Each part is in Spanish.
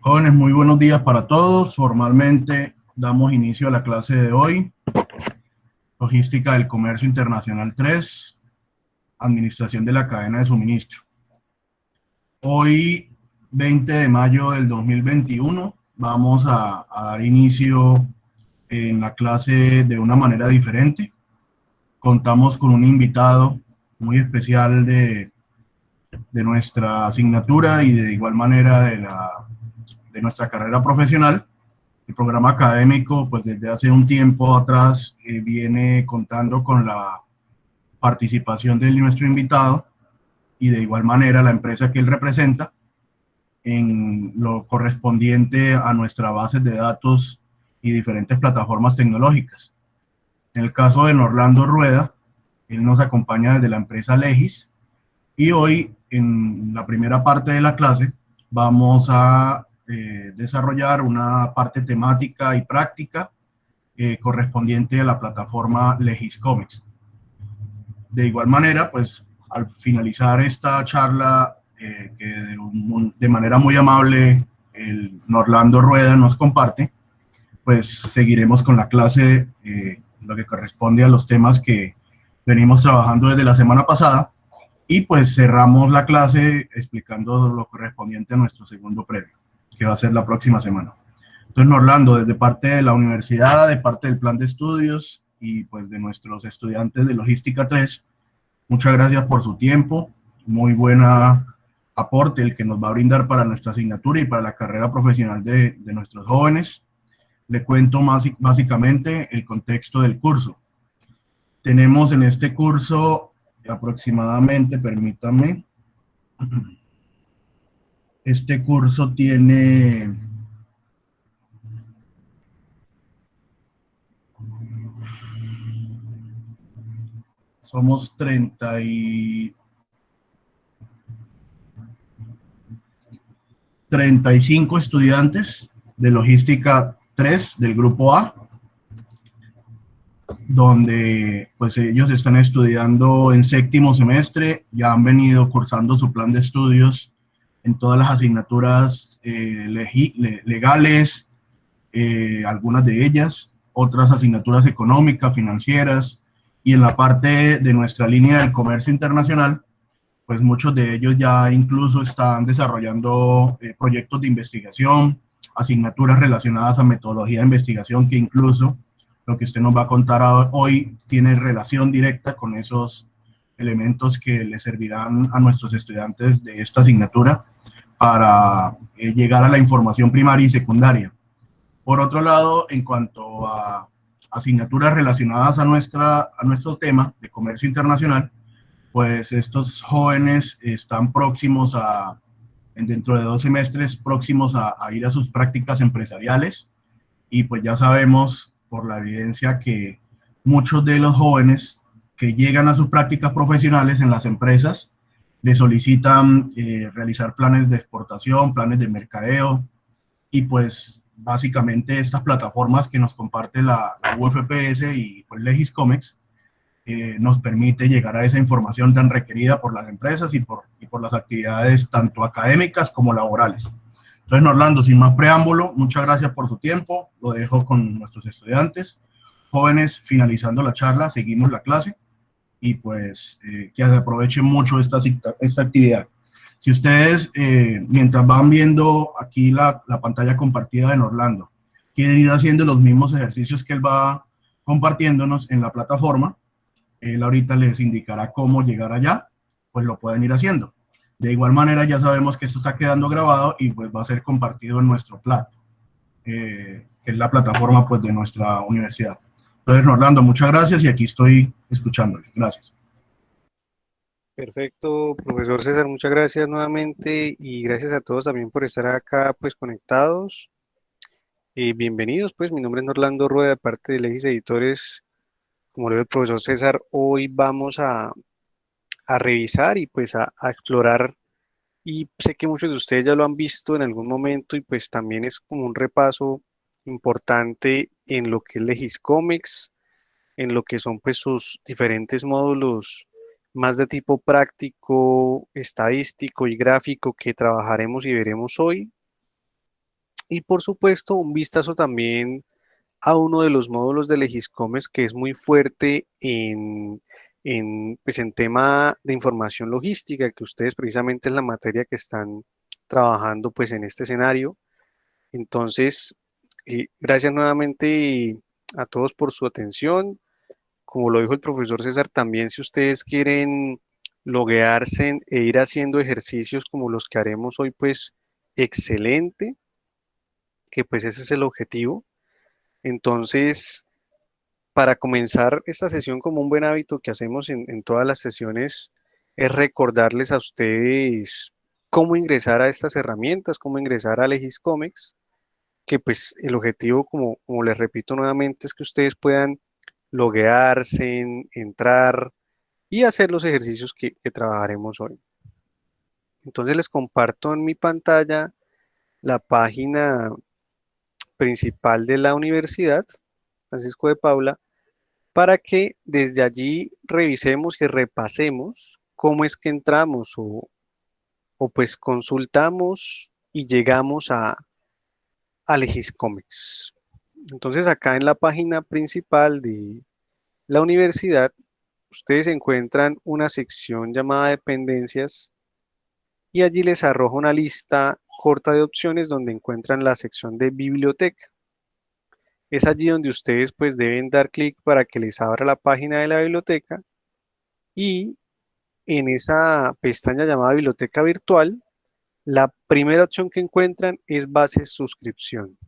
Jóvenes, muy buenos días para todos. Formalmente damos inicio a la clase de hoy, Logística del Comercio Internacional 3, Administración de la Cadena de Suministro. Hoy, 20 de mayo del 2021, vamos a dar inicio en la clase de una manera diferente. Contamos con un invitado muy especial de nuestra asignatura y de igual manera de nuestra carrera profesional. El programa académico, pues desde hace un tiempo atrás, viene contando con la participación de nuestro invitado y de igual manera la empresa que él representa en lo correspondiente a nuestra base de datos y diferentes plataformas tecnológicas. En el caso de Norlando Rueda, él nos acompaña desde la empresa Legis y hoy en la primera parte de la clase vamos a desarrollar una parte temática y práctica correspondiente a la plataforma Legiscomics. De igual manera, pues al finalizar esta charla, que de manera muy amable el Norlando Rueda nos comparte, pues seguiremos con la clase, lo que corresponde a los temas que venimos trabajando desde la semana pasada, y pues cerramos la clase explicando lo correspondiente a nuestro segundo previo, que va a ser la próxima semana. Entonces, Orlando, desde parte de la universidad, de parte del plan de estudios y pues de nuestros estudiantes de Logística 3, muchas gracias por su tiempo, muy buena aporte el que nos va a brindar para nuestra asignatura y para la carrera profesional de nuestros jóvenes. Le cuento más básicamente el contexto del curso. Tenemos en este curso aproximadamente, permítame, este curso tiene somos 35 estudiantes de Logística 3 del Grupo A, donde pues ellos están estudiando en séptimo semestre, ya han venido cursando su plan de estudios en todas las asignaturas legales, algunas de ellas, otras asignaturas económicas, financieras, y en la parte de nuestra línea del comercio internacional, pues muchos de ellos ya incluso están desarrollando proyectos de investigación, asignaturas relacionadas a metodología de investigación, que incluso lo que usted nos va a contar hoy tiene relación directa con esos elementos que le servirán a nuestros estudiantes de esta asignatura para llegar a la información primaria y secundaria. Por otro lado, en cuanto a asignaturas relacionadas a nuestro tema de comercio internacional, pues estos jóvenes están próximos dentro de 2 semestres, próximos a ir a sus prácticas empresariales, y pues ya sabemos por la evidencia que muchos de los jóvenes que llegan a sus prácticas profesionales en las empresas le solicitan realizar planes de exportación, planes de mercadeo, y pues básicamente estas plataformas que nos comparte la UFPS y pues Legiscomex nos permite llegar a esa información tan requerida por las empresas y por las actividades tanto académicas como laborales. Entonces, Orlando, sin más preámbulo, muchas gracias por su tiempo, lo dejo con nuestros estudiantes. Jóvenes, finalizando la charla, seguimos la clase y pues que aprovechen mucho esta actividad. Si ustedes, mientras van viendo aquí la pantalla compartida de Orlando, quieren ir haciendo los mismos ejercicios que él va compartiéndonos en la plataforma, él ahorita les indicará cómo llegar allá, pues lo pueden ir haciendo. De igual manera, ya sabemos que esto está quedando grabado y pues va a ser compartido en nuestro Plat, que es la plataforma pues de nuestra universidad. Entonces, Orlando, muchas gracias y aquí estoy escuchándole. Gracias. Perfecto, profesor César, muchas gracias nuevamente y gracias a todos también por estar acá pues conectados. Bienvenidos, pues mi nombre es Orlando Rueda, de parte de Legis Editores. Como lo dijo el profesor César, hoy vamos a revisar y pues a explorar, y sé que muchos de ustedes ya lo han visto en algún momento y pues también es como un repaso importante en lo que es Legiscomics, en lo que son pues sus diferentes módulos más de tipo práctico, estadístico y gráfico que trabajaremos y veremos hoy. Y por supuesto, un vistazo también a uno de los módulos de Legiscomes que es muy fuerte pues en tema de información logística, que ustedes precisamente es la materia que están trabajando pues en este escenario. Entonces, gracias nuevamente a todos por su atención. Como lo dijo el profesor César, también si ustedes quieren loguearse e ir haciendo ejercicios como los que haremos hoy, pues excelente, que pues ese es el objetivo. Entonces, para comenzar esta sesión como un buen hábito que hacemos en todas las sesiones, es recordarles a ustedes cómo ingresar a estas herramientas, cómo ingresar a Legiscomex, que pues el objetivo, como les repito nuevamente, es que ustedes puedan loguearse, entrar y hacer los ejercicios que trabajaremos hoy. Entonces les comparto en mi pantalla la página principal de la Universidad Francisco de Paula para que desde allí revisemos y repasemos cómo es que entramos o pues consultamos y llegamos a Legiscomex. Entonces acá en la página principal de la universidad, ustedes encuentran una sección llamada dependencias y allí les arroja una lista corta de opciones donde encuentran la sección de biblioteca. Es allí donde ustedes pues deben dar clic para que les abra la página de la biblioteca y en esa pestaña llamada biblioteca virtual, la primera opción que encuentran es base suscripción.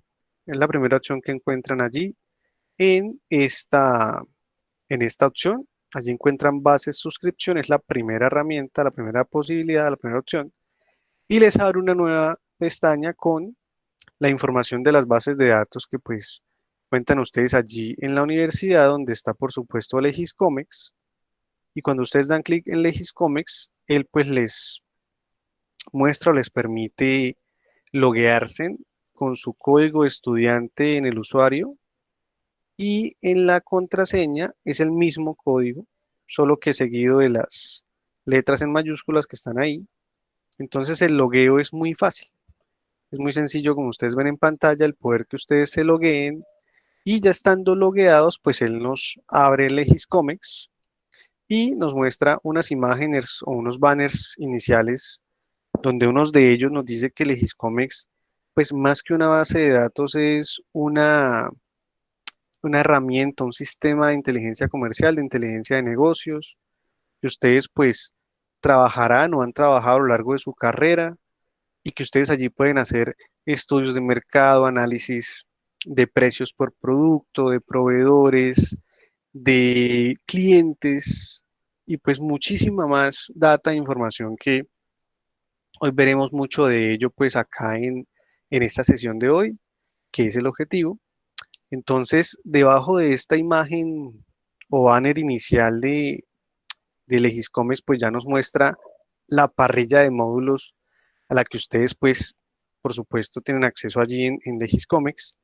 Es la primera opción que encuentran allí en en esta opción. Allí encuentran bases suscripción, es la primera herramienta, la primera posibilidad, la primera opción. Y les abre una nueva pestaña con la información de las bases de datos que pues cuentan ustedes allí en la universidad, donde está por supuesto Legiscomex. Y cuando ustedes dan clic en Legiscomex, él pues les muestra o les permite loguearse con su código estudiante en el usuario y en la contraseña es el mismo código, solo que seguido de las letras en mayúsculas que están ahí. Entonces el logueo es muy fácil, es muy sencillo como ustedes ven en pantalla, el poder que ustedes se logueen y ya estando logueados, pues él nos abre el Legiscomex y nos muestra unas imágenes o unos banners iniciales donde uno de ellos nos dice que Legiscomex, pues más que una base de datos es una herramienta, un sistema de inteligencia comercial, de inteligencia de negocios, que ustedes pues trabajarán o han trabajado a lo largo de su carrera y que ustedes allí pueden hacer estudios de mercado, análisis de precios por producto, de proveedores, de clientes y pues muchísima más data e información que hoy veremos mucho de ello pues acá en esta sesión de hoy, que es el objetivo. Entonces, debajo de esta imagen o banner inicial de Legiscomex, pues ya nos muestra la parrilla de módulos a la que ustedes, pues, por supuesto, tienen acceso allí en Legiscomex.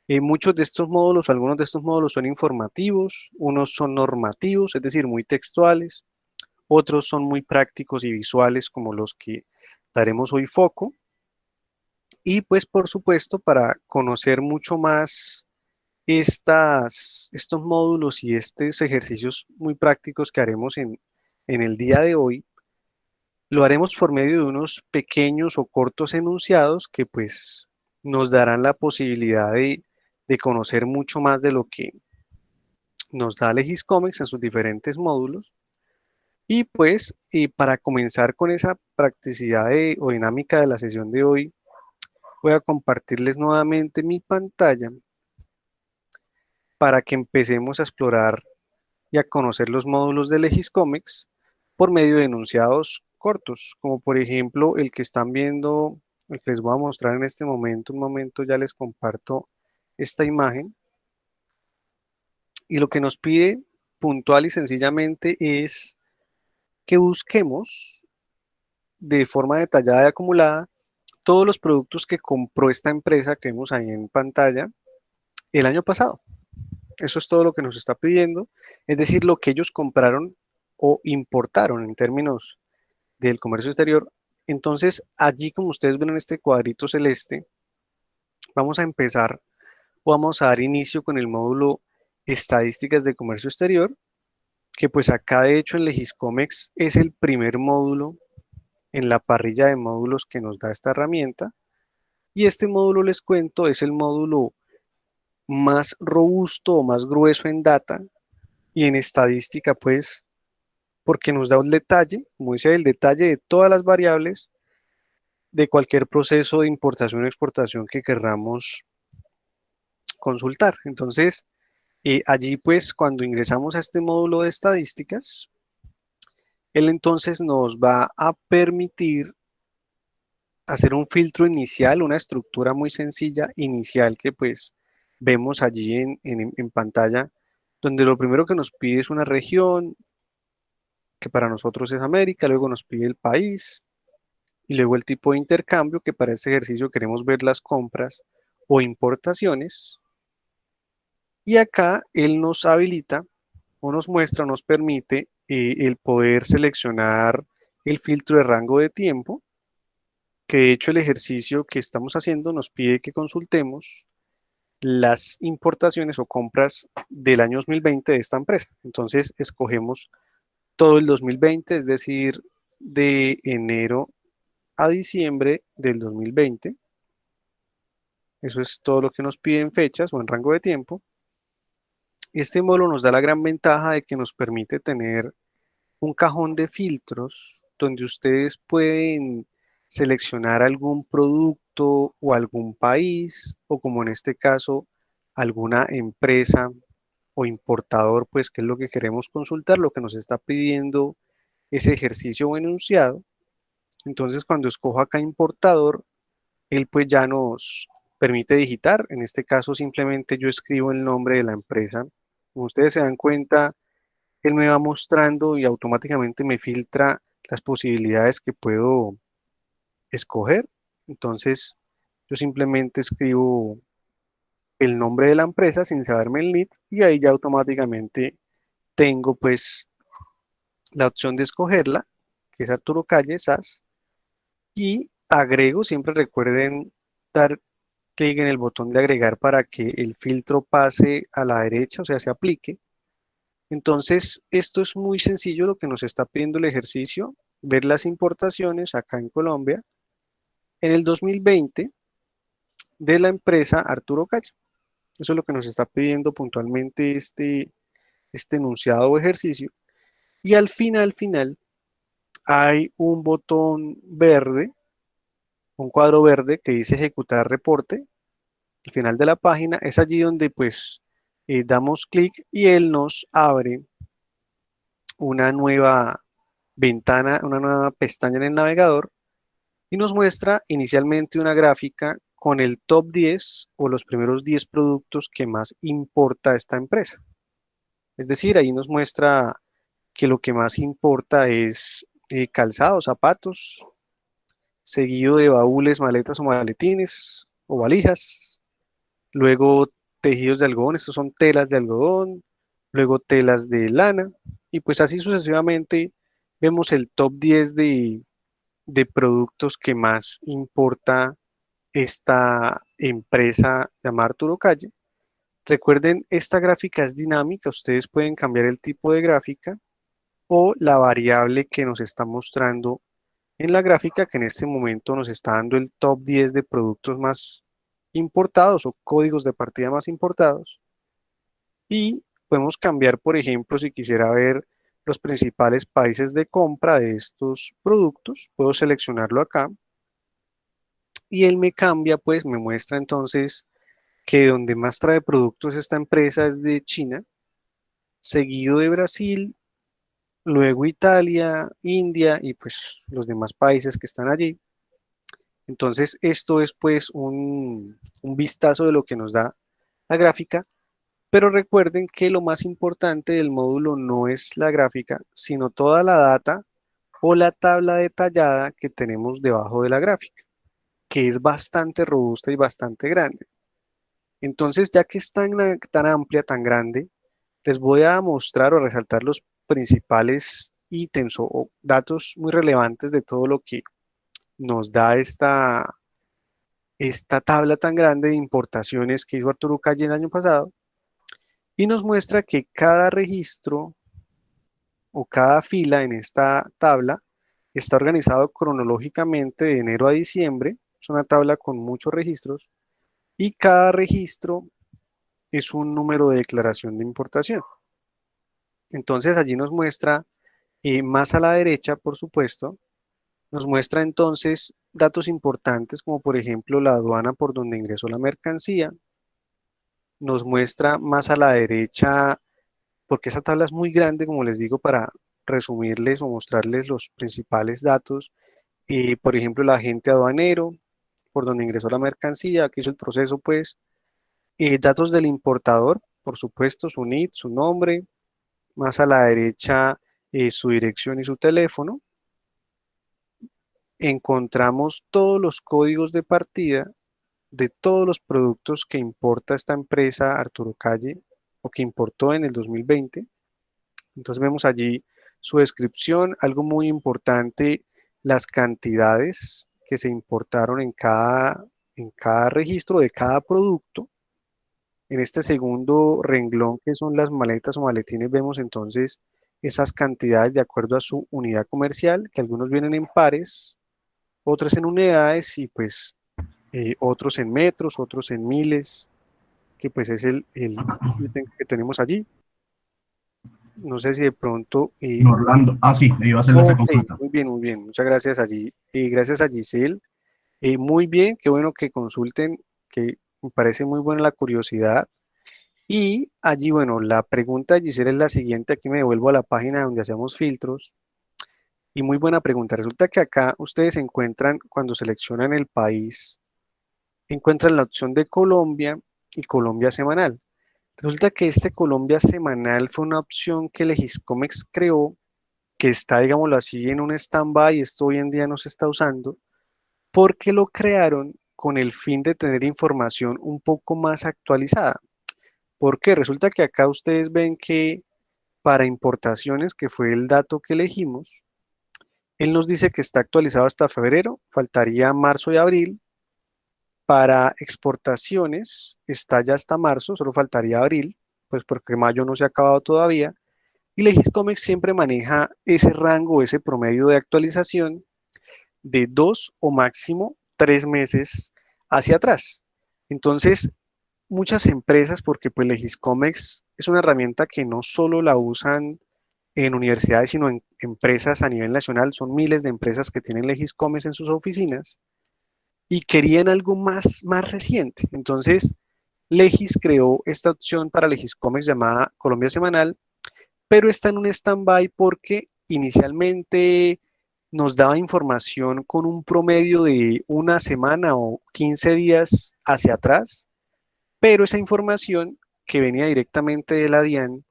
Muchos de estos módulos, algunos de estos módulos son informativos, unos son normativos, es decir, muy textuales, otros son muy prácticos y visuales, como los que daremos hoy foco. Y pues, por supuesto, para conocer mucho más estos módulos y estos ejercicios muy prácticos que haremos en el día de hoy, lo haremos por medio de unos pequeños o cortos enunciados que pues nos darán la posibilidad de conocer mucho más de lo que nos da Legiscomex en sus diferentes módulos. Y pues para comenzar con esa practicidad o dinámica de la sesión de hoy, voy a compartirles nuevamente mi pantalla para que empecemos a explorar y a conocer los módulos de Legiscomex por medio de enunciados cortos, como por ejemplo el que están viendo, el que les voy a mostrar en este momento. Un momento ya les comparto esta imagen. Y lo que nos pide puntual y sencillamente es que busquemos de forma detallada y acumulada todos los productos que compró esta empresa que vemos ahí en pantalla el año pasado. Eso es todo lo que nos está pidiendo, es decir, lo que ellos compraron o importaron en términos del comercio exterior. Entonces, allí como ustedes ven en este cuadrito celeste, Vamos a empezar o vamos a dar inicio con el módulo Estadísticas de Comercio Exterior, que pues acá de hecho en Legiscomex es el primer módulo en la parrilla de módulos que nos da esta herramienta. Y este módulo, les cuento, es el módulo más robusto o más grueso en data y en estadística, pues, porque nos da un detalle, como dice, el detalle de todas las variables de cualquier proceso de importación o exportación que querramos consultar. Entonces, allí, pues, cuando ingresamos a este módulo de estadísticas, él entonces nos va a permitir hacer un filtro inicial, una estructura muy sencilla inicial que pues vemos allí en pantalla, donde lo primero que nos pide es una región, que para nosotros es América, luego nos pide el país y luego el tipo de intercambio, que para este ejercicio queremos ver las compras o importaciones. Y acá él nos habilita o nos muestra, nos permite el poder seleccionar el filtro de rango de tiempo, que de hecho el ejercicio que estamos haciendo nos pide que consultemos las importaciones o compras del año 2020 de esta empresa. Entonces escogemos todo el 2020, es decir, de enero a diciembre del 2020. Eso es todo lo que nos pide en fechas o en rango de tiempo. Este módulo nos da la gran ventaja de que nos permite tener un cajón de filtros donde ustedes pueden seleccionar algún producto o algún país, o como en este caso, alguna empresa o importador, pues que es lo que queremos consultar, lo que nos está pidiendo ese ejercicio o enunciado. Entonces, cuando escojo acá importador, él pues ya nos permite digitar. En este caso, simplemente yo escribo el nombre de la empresa. Como ustedes se dan cuenta, él me va mostrando y automáticamente me filtra las posibilidades que puedo escoger. Entonces, yo simplemente escribo el nombre de la empresa sin saberme el NIT y ahí ya automáticamente tengo pues la opción de escogerla, que es Arturo Calle, SAS, y agrego, siempre recuerden dar clic en el botón de agregar para que el filtro pase a la derecha, o sea, se aplique. Entonces, esto es muy sencillo lo que nos está pidiendo el ejercicio, ver las importaciones acá en Colombia en el 2020 de la empresa Arturo Calle. Eso es lo que nos está pidiendo puntualmente este enunciado o ejercicio. Y al final, hay un botón verde, un cuadro verde que dice ejecutar reporte. Al final de la página es allí donde pues damos clic y él nos abre una nueva ventana, una nueva pestaña en el navegador y nos muestra inicialmente una gráfica con el top 10 o los primeros 10 productos que más importa esta empresa. Es decir, ahí nos muestra que lo que más importa es calzados, zapatos, seguido de baúles, maletas o maletines o valijas, luego tejidos de algodón, estos son telas de algodón, luego telas de lana, y pues así sucesivamente vemos el top 10 de productos que más importa esta empresa llamada Arturo Calle. Recuerden, esta gráfica es dinámica, ustedes pueden cambiar el tipo de gráfica o la variable que nos está mostrando en la gráfica, que en este momento nos está dando el top 10 de productos más importados o códigos de partida más importados. Y podemos cambiar, por ejemplo, si quisiera ver los principales países de compra de estos productos, puedo seleccionarlo acá y él me cambia, pues me muestra entonces que donde más trae productos esta empresa es de China, seguido de Brasil, luego Italia, India y pues los demás países que están allí. Entonces, esto es pues un vistazo de lo que nos da la gráfica, pero recuerden que lo más importante del módulo no es la gráfica, sino toda la data o la tabla detallada que tenemos debajo de la gráfica, que es bastante robusta y bastante grande. Entonces, ya que es tan amplia, tan grande, les voy a mostrar o resaltar los principales ítems o datos muy relevantes de todo lo que nos da esta tabla tan grande de importaciones que hizo Arturo Calle el año pasado y nos muestra que cada registro o cada fila en esta tabla está organizado cronológicamente de enero a diciembre. Es una tabla con muchos registros y cada registro es un número de declaración de importación. Entonces allí nos muestra, más a la derecha, por supuesto, nos muestra entonces datos importantes como por ejemplo la aduana por donde ingresó la mercancía. Nos muestra más a la derecha, porque esa tabla es muy grande, como les digo, para resumirles o mostrarles los principales datos. Por ejemplo, el agente aduanero, por donde ingresó la mercancía, que hizo el proceso, pues. Datos del importador, por supuesto, su NIT, su nombre. Más a la derecha, su dirección y su teléfono. Encontramos todos los códigos de partida de todos los productos que importa esta empresa Arturo Calle o que importó en el 2020. Entonces vemos allí su descripción, algo muy importante, las cantidades que se importaron en cada registro de cada producto. En este segundo renglón, que son las maletas o maletines, vemos entonces esas cantidades de acuerdo a su unidad comercial, que algunos vienen en pares, otros en unidades y pues otros en metros, otros en miles, que pues es el ítem que tenemos allí. No sé si de pronto... Orlando. Ah, sí, le iba a hacer esa ok, consulta. muy bien, muy bien. Muchas gracias allí. Gracias a Giselle. Muy bien, qué bueno que consulten, que me parece muy buena la curiosidad. Y allí, bueno, la pregunta de Giselle es la siguiente. Aquí me devuelvo a la página donde hacemos filtros. Y muy buena pregunta. Resulta que acá ustedes encuentran, cuando seleccionan el país, encuentran la opción de Colombia y Colombia semanal. Resulta que este Colombia semanal fue una opción que Legiscomex creó, que está, digámoslo así, en un stand-by, esto hoy en día no se está usando, porque lo crearon con el fin de tener información un poco más actualizada. ¿Por qué? Resulta que acá ustedes ven que para importaciones, que fue el dato que elegimos, él nos dice que está actualizado hasta febrero, faltaría marzo y abril. Para exportaciones está ya hasta marzo, solo faltaría abril, pues porque mayo no se ha acabado todavía. Y Legiscomex siempre maneja ese rango, ese promedio de actualización de 2 o máximo 3 meses hacia atrás. Entonces, muchas empresas, porque pues Legiscomex es una herramienta que no solo la usan en universidades, sino en empresas a nivel nacional, son miles de empresas que tienen Legiscomex en sus oficinas y querían algo más reciente. Entonces, Legis creó esta opción para Legiscomex llamada Colombia Semanal, pero está en un stand-by porque inicialmente nos daba información con un promedio de una semana o 15 días hacia atrás, pero esa información que venía directamente de la DIAN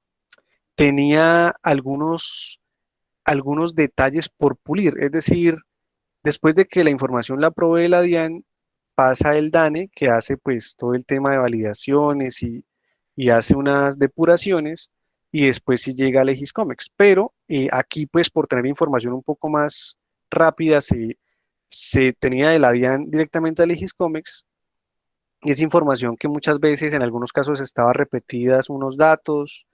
tenía algunos detalles por pulir, es decir, después de que la información la provee la DIAN, pasa el DANE, que hace pues todo el tema de validaciones y hace unas depuraciones, y después sí llega a Legiscomex. Pero aquí pues por tener información un poco más rápida, se tenía de la DIAN directamente a Legiscomex, y es información que muchas veces en algunos casos estaba repetidas unos datos,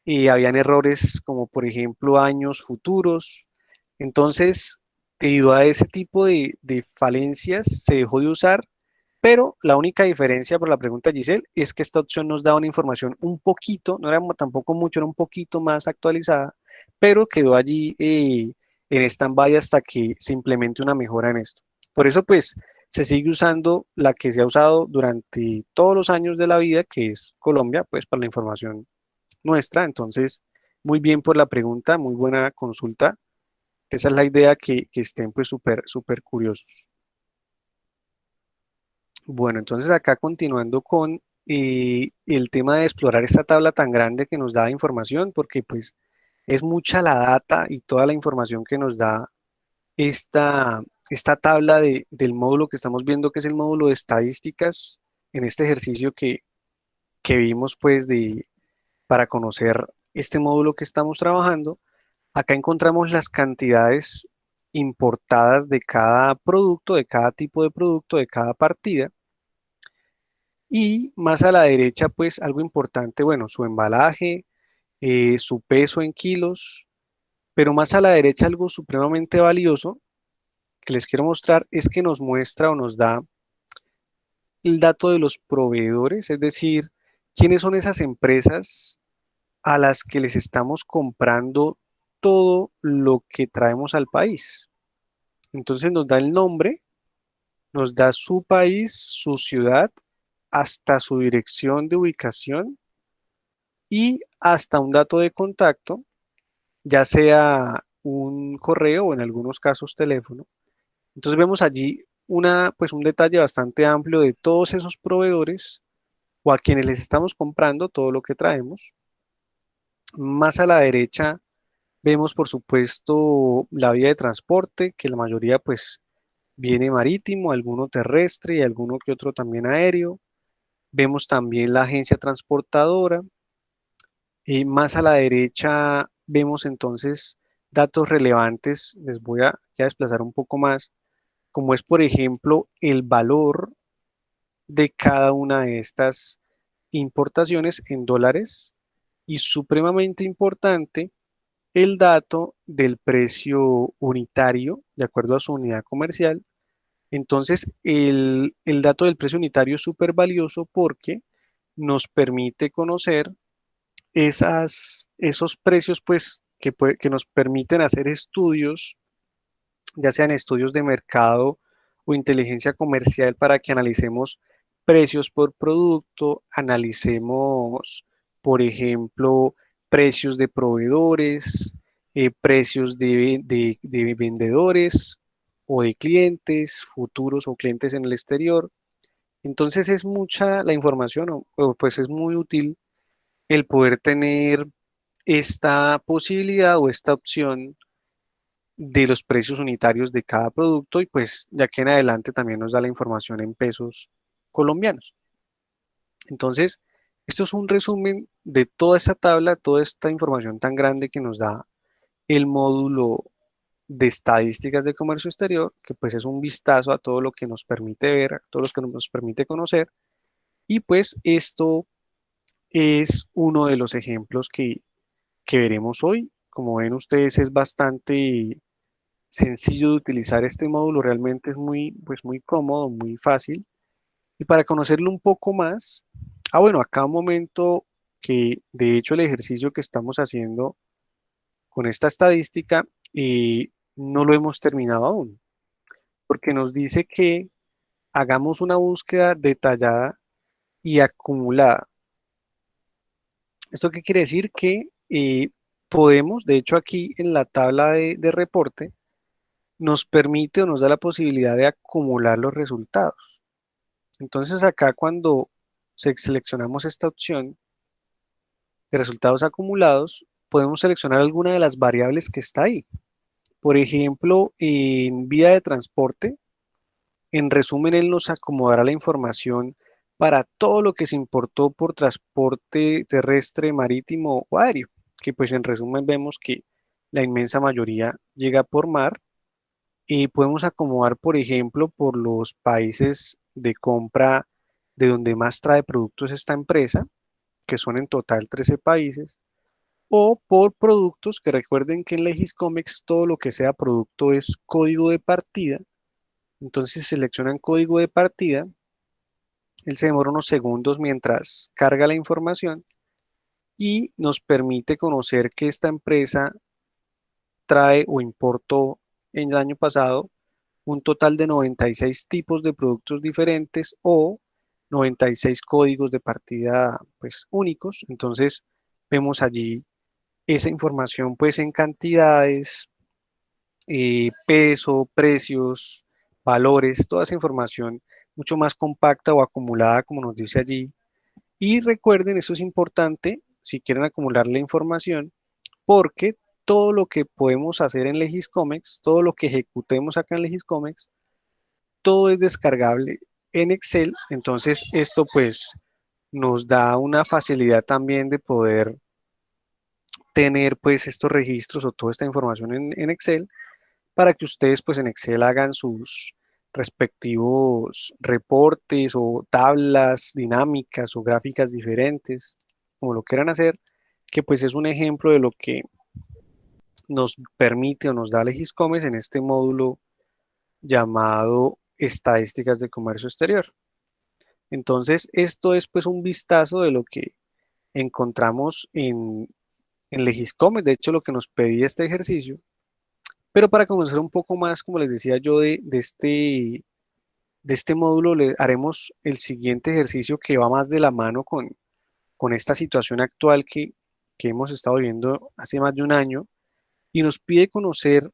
y habían errores como por ejemplo años futuros. Entonces, debido a ese tipo de falencias, se dejó de usar, pero la única diferencia por la pregunta de Giselle es que esta opción nos da una información un poquito, no era tampoco mucho, era un poquito más actualizada, pero quedó allí en stand-by hasta que se implemente una mejora en esto. Por eso, pues, se sigue usando la que se ha usado durante todos los años de la vida, que es Colombia, pues, para la información nuestra. Entonces, muy bien por la pregunta, muy buena consulta. Esa es la idea, que estén pues súper curiosos. Bueno, entonces acá continuando con el tema de explorar esta tabla tan grande que nos da información, porque pues es mucha la data y toda la información que nos da esta tabla del módulo que estamos viendo, que es el módulo de estadísticas, en este ejercicio que vimos pues para conocer este módulo que estamos trabajando. Acá encontramos las cantidades importadas de cada producto, de cada tipo de producto, de cada partida. Y más a la derecha, pues algo importante, bueno, su embalaje, su peso en kilos, pero más a la derecha algo supremamente valioso que les quiero mostrar es que nos muestra o nos da el dato de los proveedores, es decir, quiénes son esas empresas a las que les estamos comprando todo lo que traemos al país. Entonces nos da el nombre, nos da su país, su ciudad, hasta su dirección de ubicación y hasta un dato de contacto, ya sea un correo o en algunos casos teléfono. Entonces vemos allí pues un detalle bastante amplio de todos esos proveedores o a quienes les estamos comprando todo lo que traemos. Más a la derecha vemos, por supuesto, la vía de transporte, que la mayoría pues viene marítimo, alguno terrestre y alguno que otro también aéreo. Vemos también la agencia transportadora. Y más a la derecha vemos entonces datos relevantes. Les voy a ya desplazar un poco más, como es, por ejemplo, el valor de cada una de estas importaciones en dólares y supremamente importante el dato del precio unitario de acuerdo a su unidad comercial. Entonces, el dato del precio unitario es súper valioso porque nos permite conocer esos precios, pues, que nos permiten hacer estudios, ya sean estudios de mercado o inteligencia comercial, para que analicemos precios por producto, analicemos, por ejemplo, precios de proveedores, precios de vendedores o de clientes futuros o clientes en el exterior. Entonces es mucha la información, pues es muy útil el poder tener esta posibilidad o esta opción de los precios unitarios de cada producto y pues ya que en adelante también nos da la información en pesos colombianos. Entonces, esto es un resumen de toda esta tabla, toda esta información tan grande que nos da el módulo de estadísticas de comercio exterior, que pues es un vistazo a todo lo que nos permite ver, a todo lo que nos permite conocer. Y pues esto es uno de los ejemplos que veremos hoy. Como ven ustedes, es bastante sencillo de utilizar este módulo, realmente es muy, pues muy cómodo, muy fácil. Y para conocerlo un poco más, bueno, acá un momento que de hecho el ejercicio que estamos haciendo con esta estadística no lo hemos terminado aún, porque nos dice que hagamos una búsqueda detallada y acumulada. ¿Esto qué quiere decir? Que podemos, de hecho aquí en la tabla de reporte, nos permite o nos da la posibilidad de acumular los resultados. Entonces acá cuando seleccionamos esta opción de resultados acumulados, podemos seleccionar alguna de las variables que está ahí. Por ejemplo, en vía de transporte, en resumen, él nos acomodará la información para todo lo que se importó por transporte terrestre, marítimo o aéreo, que pues en resumen vemos que la inmensa mayoría llega por mar. Y podemos acomodar, por ejemplo, por los países de compra de donde más trae productos esta empresa, que son en total 13 países, o por productos, que recuerden que en Legiscomex todo lo que sea producto es código de partida. Entonces seleccionan código de partida, él se demora unos segundos mientras carga la información y nos permite conocer que esta empresa trae o importó en el año pasado un total de 96 tipos de productos diferentes o 96 códigos de partida pues únicos. Entonces vemos allí esa información pues en cantidades, peso, precios, valores, toda esa información mucho más compacta o acumulada como nos dice allí. Y recuerden, eso es importante si quieren acumular la información, porque todo lo que podemos hacer en Legiscomex, todo lo que ejecutemos acá en Legiscomex, todo es descargable en Excel. Entonces esto pues nos da una facilidad también de poder tener pues estos registros o toda esta información en Excel, para que ustedes pues en Excel hagan sus respectivos reportes o tablas dinámicas o gráficas diferentes, como lo quieran hacer, que pues es un ejemplo de lo que nos permite o nos da Legiscomes en este módulo llamado Estadísticas de Comercio Exterior. Entonces, esto es pues un vistazo de lo que encontramos en Legiscomes, de hecho lo que nos pedía este ejercicio, pero para conocer un poco más, como les decía yo, de este módulo, le haremos el siguiente ejercicio que va más de la mano con esta situación actual que hemos estado viviendo hace más de un año y nos pide conocer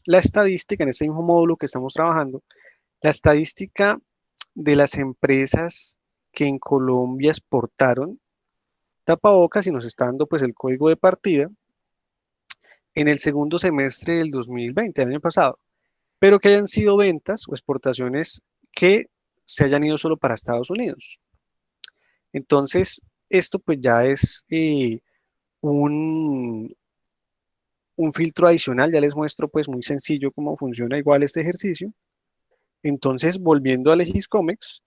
la estadística en este mismo módulo que estamos trabajando, la estadística de las empresas que en Colombia exportaron tapabocas y nos está dando pues el código de partida en el segundo semestre del 2020, el año pasado, pero que hayan sido ventas o exportaciones que se hayan ido solo para Estados Unidos. Entonces, esto pues ya es un, un filtro adicional, ya les muestro pues muy sencillo cómo funciona igual este ejercicio. Entonces, volviendo a Legiscomex,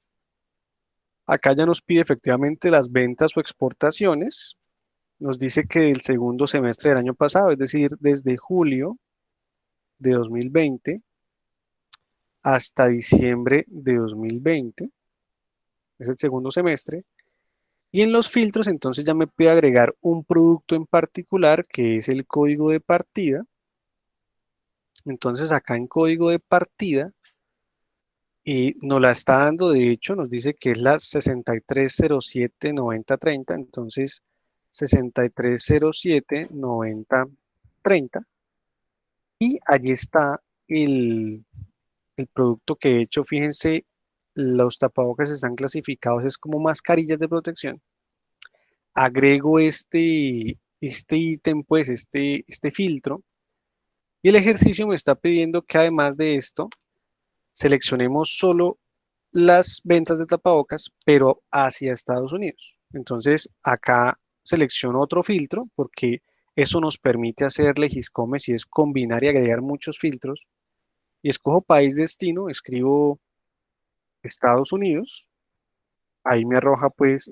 acá ya nos pide efectivamente las ventas o exportaciones. Nos dice que el segundo semestre del año pasado, es decir, desde julio de 2020 hasta diciembre de 2020, es el segundo semestre. Y en los filtros entonces ya me pide agregar un producto en particular que es el código de partida. Entonces acá en código de partida nos la está dando, de hecho nos dice que es la 63079030, entonces 63079030 y allí está el producto que he hecho. Fíjense, los tapabocas están clasificados, es como mascarillas de protección. Agrego este ítem, pues este filtro, y el ejercicio me está pidiendo que además de esto, seleccionemos solo las ventas de tapabocas, pero hacia Estados Unidos. Entonces, acá selecciono otro filtro porque eso nos permite hacer Legiscomes y es combinar y agregar muchos filtros. Y escojo país destino, escribo Estados Unidos, ahí me arroja pues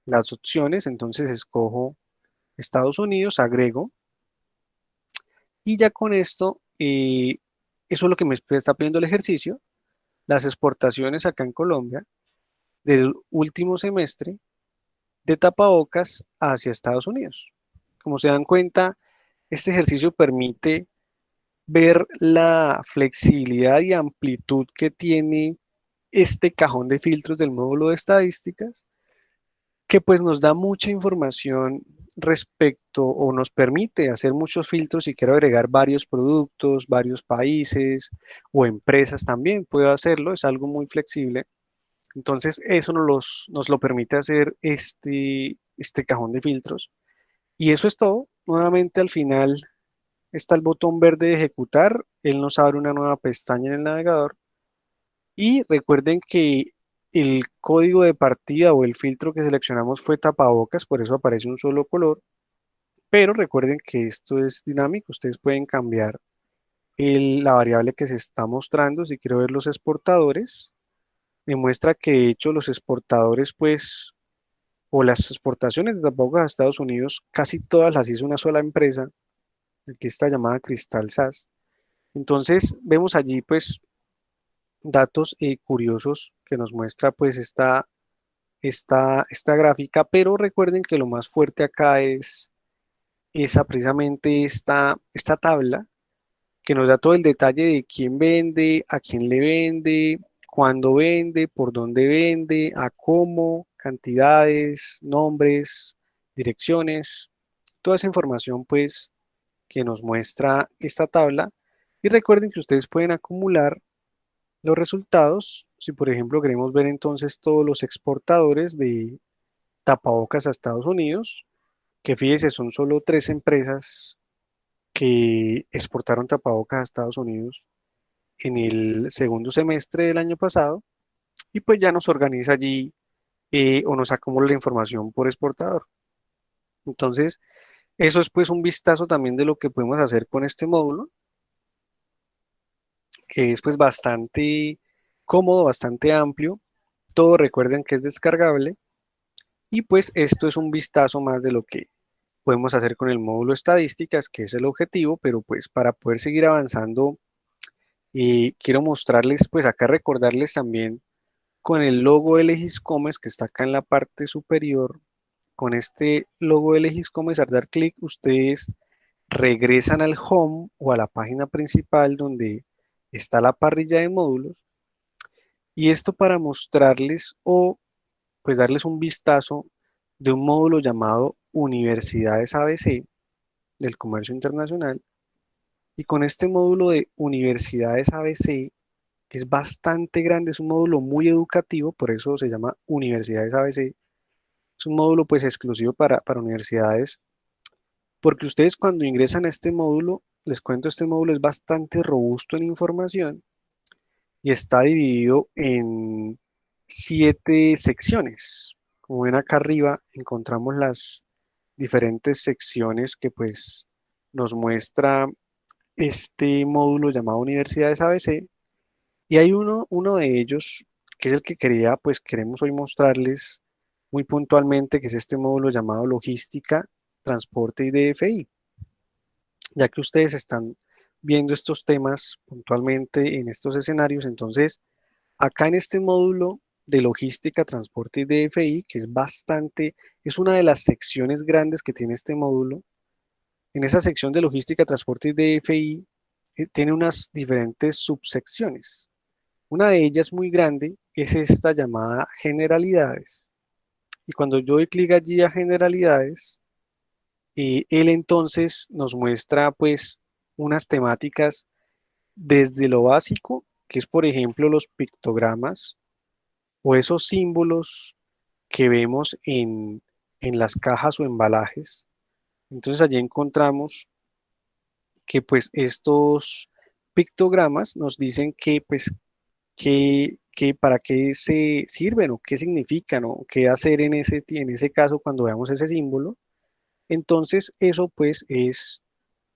las opciones, entonces escojo Estados Unidos, agrego y ya con esto, eso es lo que me está pidiendo el ejercicio, las exportaciones acá en Colombia del último semestre de tapabocas hacia Estados Unidos. Como se dan cuenta, este ejercicio permite ver la flexibilidad y amplitud que tiene este cajón de filtros del módulo de estadísticas, que pues nos da mucha información respecto o nos permite hacer muchos filtros si quiero agregar varios productos, varios países o empresas también puedo hacerlo, es algo muy flexible. Entonces eso nos lo permite hacer este cajón de filtros. Y eso es todo. Nuevamente al final está el botón verde de ejecutar. Él nos abre una nueva pestaña en el navegador. Y recuerden que el código de partida o el filtro que seleccionamos fue tapabocas, por eso aparece un solo color. Pero recuerden que esto es dinámico. Ustedes pueden cambiar la variable que se está mostrando. Si quiero ver los exportadores, me muestra que de hecho los exportadores pues o las exportaciones de tapabocas a Estados Unidos, casi todas las hizo una sola empresa, aquí está llamada Cristal SAS. Entonces vemos allí pues datos curiosos que nos muestra pues esta gráfica, pero recuerden que lo más fuerte acá es esa precisamente esta tabla que nos da todo el detalle de quién vende, a quién le vende, cuándo vende, por dónde vende, a cómo, cantidades, nombres, direcciones, toda esa información pues que nos muestra esta tabla. Y recuerden que ustedes pueden acumular los resultados. Si por ejemplo queremos ver entonces todos los exportadores de tapabocas a Estados Unidos, que fíjense son solo 3 empresas que exportaron tapabocas a Estados Unidos en el segundo semestre del año pasado, y pues ya nos organiza allí o nos acumula la información por exportador. Entonces, eso es pues un vistazo también de lo que podemos hacer con este módulo. que es pues bastante cómodo, bastante amplio. Todo recuerden que es descargable y pues esto es un vistazo más de lo que podemos hacer con el módulo estadísticas, que es el objetivo, pero pues para poder seguir avanzando, quiero mostrarles, pues acá recordarles también con el logo de Legiscomes que está acá en la parte superior. Con este logo de Legiscomes, al dar clic, ustedes regresan al home o a la página principal donde está la parrilla de módulos. Y esto para mostrarles o pues darles un vistazo de un módulo llamado Universidades ABC del Comercio Internacional. Y con este módulo de Universidades ABC, que es bastante grande, es un módulo muy educativo, por eso se llama Universidades ABC. Es un módulo pues exclusivo para universidades, porque ustedes cuando ingresan a este módulo, les cuento, este módulo es bastante robusto en información y está dividido en 7 secciones. Como ven acá arriba, encontramos las diferentes secciones que pues nos muestra este módulo llamado Universidades ABC. Y hay uno de ellos, que es el que queremos hoy mostrarles muy puntualmente, que es este módulo llamado Logística, Transporte y DFI. Ya que ustedes están viendo estos temas puntualmente en estos escenarios, entonces acá en este módulo de Logística, Transporte y DFI, que es una de las secciones grandes que tiene este módulo. En esa sección de Logística, Transporte y DFI, tiene unas diferentes subsecciones. Una de ellas muy grande es esta llamada generalidades. Y cuando yo doy clic allí a generalidades, él entonces nos muestra pues unas temáticas desde lo básico, que es por ejemplo los pictogramas o esos símbolos que vemos en las cajas o embalajes. Entonces allí encontramos que pues estos pictogramas nos dicen que pues que para qué se sirven o qué significan o qué hacer en ese caso cuando veamos ese símbolo. Entonces, eso pues es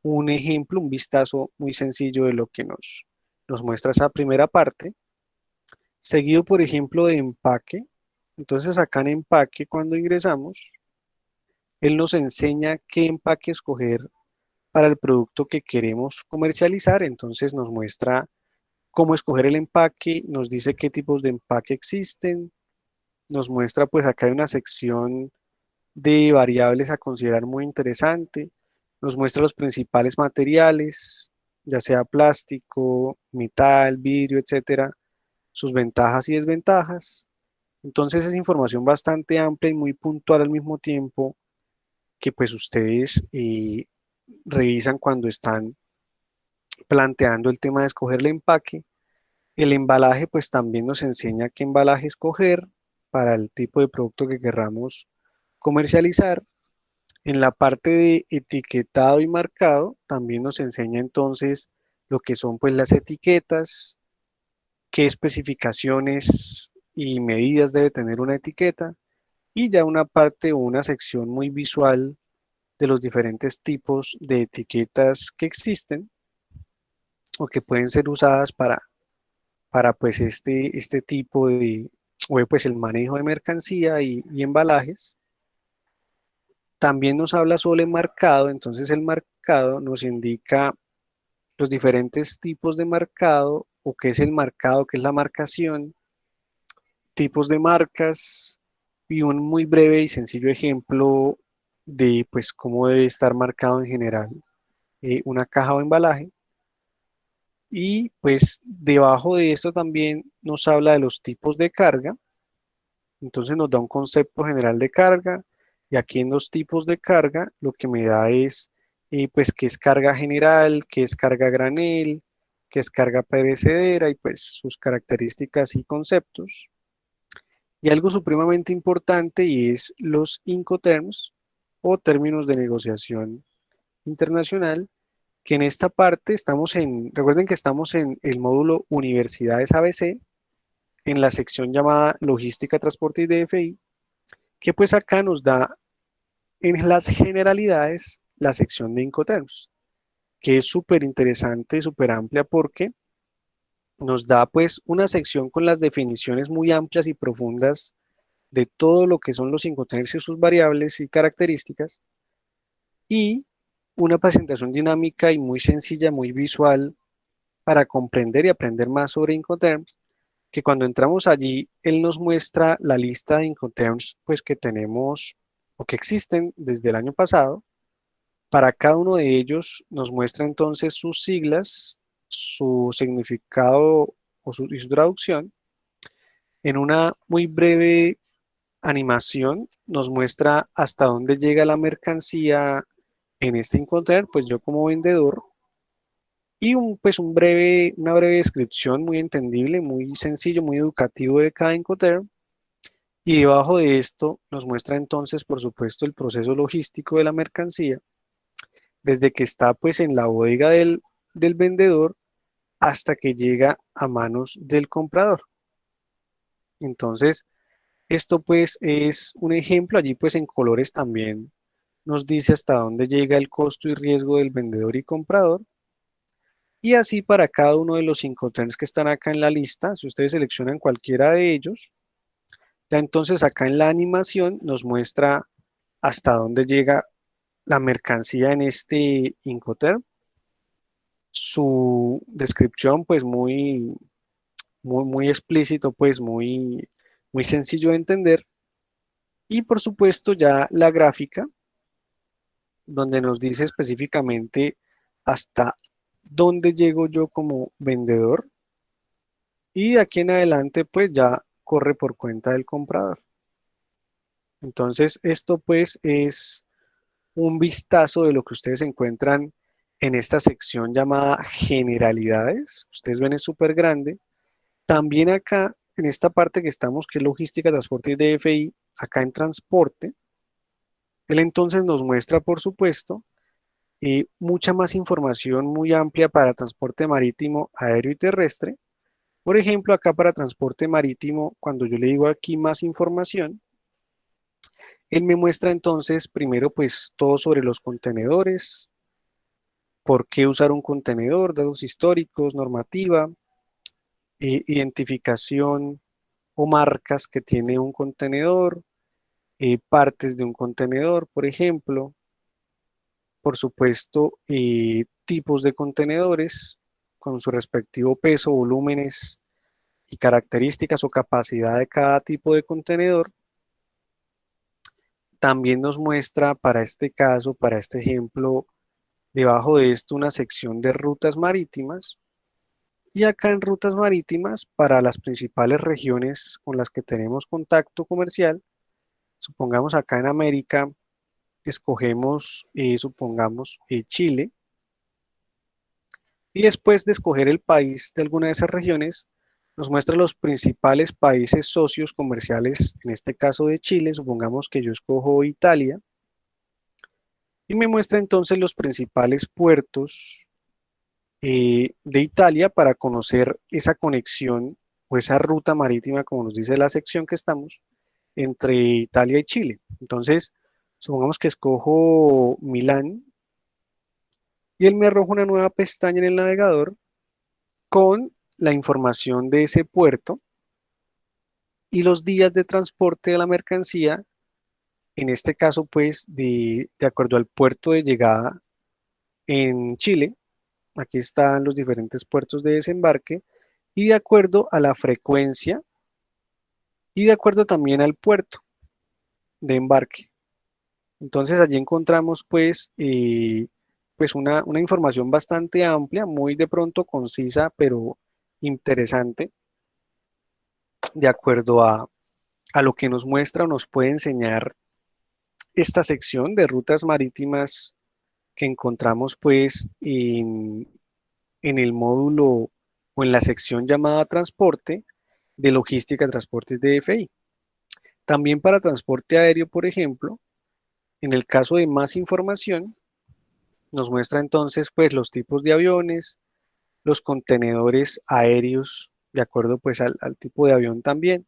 un ejemplo, un vistazo muy sencillo de lo que nos muestra esa primera parte, seguido por ejemplo de empaque. Entonces, acá en empaque, cuando ingresamos, él nos enseña qué empaque escoger para el producto que queremos comercializar. Entonces, nos muestra cómo escoger el empaque, nos dice qué tipos de empaque existen, nos muestra pues acá hay una sección de variables a considerar muy interesante, nos muestra los principales materiales, ya sea plástico, metal, vidrio, etcétera, sus ventajas y desventajas. Entonces es información bastante amplia y muy puntual al mismo tiempo que pues ustedes revisan cuando están planteando el tema de escoger el empaque. El embalaje pues también nos enseña qué embalaje escoger para el tipo de producto que querramos comercializar. En la parte de etiquetado y marcado también nos enseña entonces lo que son pues las etiquetas, qué especificaciones y medidas debe tener una etiqueta y ya una parte o una sección muy visual de los diferentes tipos de etiquetas que existen o que pueden ser usadas para pues este tipo de, o pues el manejo de mercancía y embalajes. También nos habla sobre el marcado, entonces el marcado nos indica los diferentes tipos de marcado o qué es el marcado, qué es la marcación, tipos de marcas y un muy breve y sencillo ejemplo de pues cómo debe estar marcado en general una caja o embalaje. Y pues debajo de esto también nos habla de los tipos de carga. Entonces nos da un concepto general de carga y aquí en los tipos de carga lo que me da es pues qué es carga general, qué es carga granel, qué es carga perecedera y pues sus características y conceptos. Y algo supremamente importante y es los Incoterms o términos de negociación internacional, que en esta parte recuerden que estamos en el módulo Universidades ABC, en la sección llamada Logística, Transporte y DFI, que pues acá nos da en las generalidades la sección de Incoterms, que es súper interesante, súper amplia porque nos da pues una sección con las definiciones muy amplias y profundas de todo lo que son los incontinencias y sus variables y características, y una presentación dinámica y muy sencilla, muy visual para comprender y aprender más sobre Incoterms, que cuando entramos allí, él nos muestra la lista de Incoterms pues que tenemos o que existen desde el año pasado. Para cada uno de ellos nos muestra entonces sus siglas, su significado y su traducción. En una muy breve animación nos muestra hasta dónde llega la mercancía en este Incoterm, pues yo como vendedor, y una breve descripción muy entendible, muy sencillo, muy educativo de cada Incoterm. Y debajo de esto nos muestra entonces, por supuesto, el proceso logístico de la mercancía, desde que está pues en la bodega del vendedor hasta que llega a manos del comprador. Entonces, esto pues es un ejemplo, allí pues en colores también nos dice hasta dónde llega el costo y riesgo del vendedor y comprador. Y así para cada uno de los Incoterms que están acá en la lista, si ustedes seleccionan cualquiera de ellos, ya entonces acá en la animación nos muestra hasta dónde llega la mercancía en este Incoterm, su descripción pues muy explícito, pues muy sencillo de entender, y por supuesto ya la gráfica donde nos dice específicamente hasta dónde llego yo como vendedor, y de aquí en adelante pues ya corre por cuenta del comprador. Entonces esto pues es un vistazo de lo que ustedes encuentran en esta sección llamada generalidades. Ustedes ven es súper grande. También acá en esta parte que estamos, que es logística, transporte y DFI, acá en transporte, él entonces nos muestra, por supuesto, mucha más información muy amplia para transporte marítimo, aéreo y terrestre. Por ejemplo, acá para transporte marítimo, cuando yo le digo aquí más información, él me muestra entonces primero pues todo sobre los contenedores, por qué usar un contenedor, datos históricos, normativa, identificación o marcas que tiene un contenedor, partes de un contenedor, por ejemplo, por supuesto, tipos de contenedores con su respectivo peso, volúmenes y características o capacidad de cada tipo de contenedor. También nos muestra para este caso, para este ejemplo, debajo de esto una sección de rutas marítimas. Y acá en rutas marítimas, para las principales regiones con las que tenemos contacto comercial, supongamos acá en América, escogemos, supongamos, Chile, y después de escoger el país de alguna de esas regiones, nos muestra los principales países socios comerciales, en este caso de Chile, supongamos que yo escojo Italia, y me muestra entonces los principales puertos de Italia para conocer esa conexión o esa ruta marítima, como nos dice la sección que estamos, entre Italia y Chile. Entonces, supongamos que escojo Milán y él me arroja una nueva pestaña en el navegador con la información de ese puerto y los días de transporte de la mercancía, en este caso, pues, de acuerdo al puerto de llegada en Chile. Aquí están los diferentes puertos de desembarque y de acuerdo a la frecuencia y de acuerdo también al puerto de embarque. Entonces allí encontramos pues una información bastante amplia, muy de pronto concisa, pero interesante, de acuerdo a lo que nos muestra o nos puede enseñar esta sección de rutas marítimas que encontramos pues en el módulo o en la sección llamada transporte de logística, transportes de DFI. También para transporte aéreo, por ejemplo, en el caso de más información, nos muestra entonces pues los tipos de aviones, los contenedores aéreos, de acuerdo pues al tipo de avión también.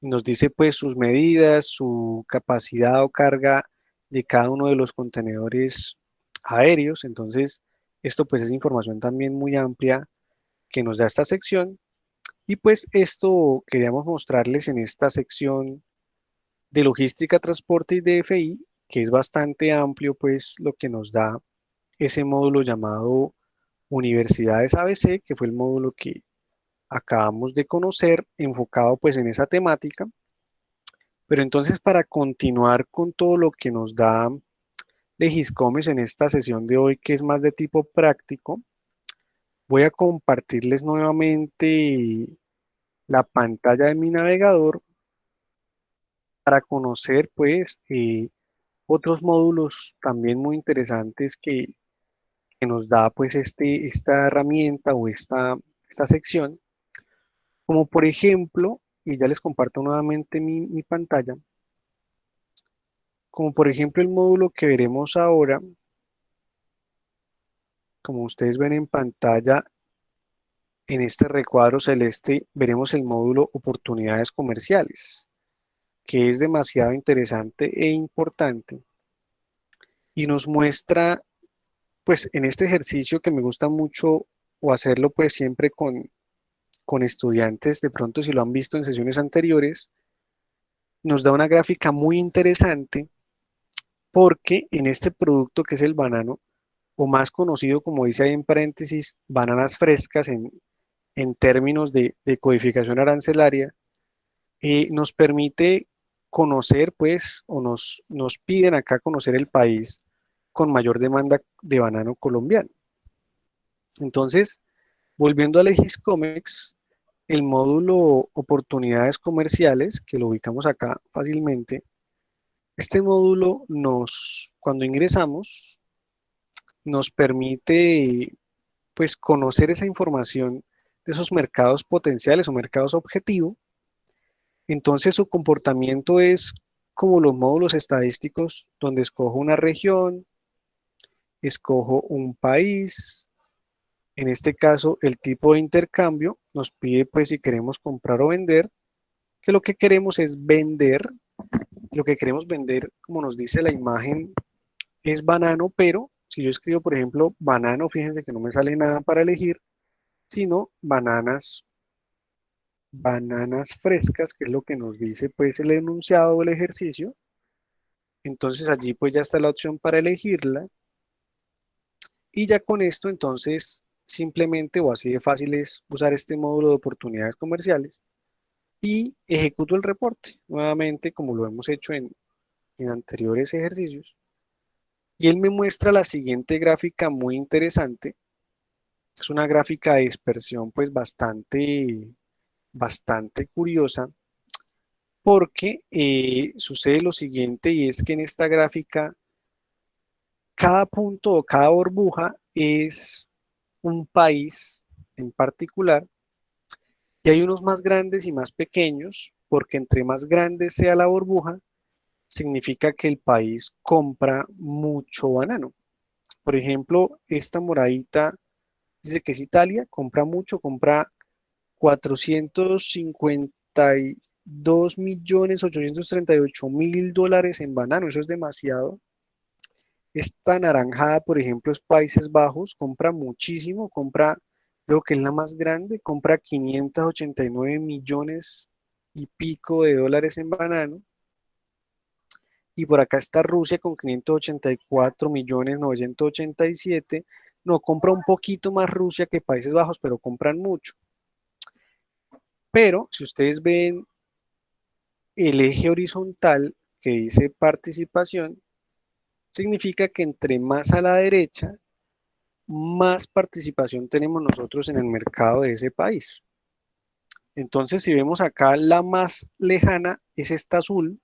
Nos dice pues sus medidas, su capacidad o carga de cada uno de los contenedores aéreos. Entonces, esto pues es información también muy amplia que nos da esta sección. Y pues esto queríamos mostrarles en esta sección de logística, transporte y DFI, que es bastante amplio, pues lo que nos da ese módulo llamado Universidades ABC, que fue el módulo que acabamos de conocer, enfocado pues en esa temática. Pero entonces, para continuar con todo lo que nos da Legiscomes en esta sesión de hoy, que es más de tipo práctico, voy a compartirles nuevamente la pantalla de mi navegador para conocer pues otros módulos también muy interesantes que nos da pues esta herramienta o esta sección, como por ejemplo, y ya les comparto nuevamente mi pantalla, como por ejemplo el módulo que veremos ahora. Como ustedes ven en pantalla, en este recuadro celeste veremos el módulo Oportunidades Comerciales, que es demasiado interesante e importante y nos muestra, pues en este ejercicio que me gusta mucho o hacerlo pues siempre con estudiantes, de pronto si lo han visto en sesiones anteriores, nos da una gráfica muy interesante porque en este producto que es el banano, o más conocido como dice ahí en paréntesis, bananas frescas en términos de codificación arancelaria, nos permite conocer, pues, o nos piden acá conocer el país con mayor demanda de banano colombiano. Entonces, volviendo a Legiscomex, el módulo Oportunidades Comerciales, que lo ubicamos acá fácilmente, este módulo cuando ingresamos, nos permite, pues, conocer esa información de esos mercados potenciales o mercados objetivo. Entonces su comportamiento es como los módulos estadísticos donde escojo una región, escojo un país, en este caso el tipo de intercambio nos pide pues si queremos comprar o vender, que lo que queremos es vender, lo que queremos vender como nos dice la imagen es banano, pero si yo escribo por ejemplo banano, fíjense que no me sale nada para elegir, sino bananas frescas, que es lo que nos dice pues el enunciado o el ejercicio. Entonces allí pues ya está la opción para elegirla y ya con esto entonces simplemente o así de fácil es usar este módulo de oportunidades comerciales y ejecuto el reporte nuevamente como lo hemos hecho en anteriores ejercicios y él me muestra la siguiente gráfica muy interesante. Es una gráfica de dispersión pues bastante curiosa porque sucede lo siguiente y es que en esta gráfica cada punto o cada burbuja es un país en particular y hay unos más grandes y más pequeños porque entre más grande sea la burbuja significa que el país compra mucho banano. Por ejemplo, esta moradita dice que es Italia, compra mucho, compra 452.838.000 dólares en banano, eso es demasiado. Esta naranjada, por ejemplo, es Países Bajos, compra muchísimo, creo que es la más grande, compra 589 millones y pico de dólares en banano. Y por acá está Rusia con 584 millones 987. No, compra un poquito más Rusia que Países Bajos, pero compran mucho. Pero si ustedes ven el eje horizontal que dice participación, significa que entre más a la derecha, más participación tenemos nosotros en el mercado de ese país. Entonces, si vemos acá, la más lejana es esta azul,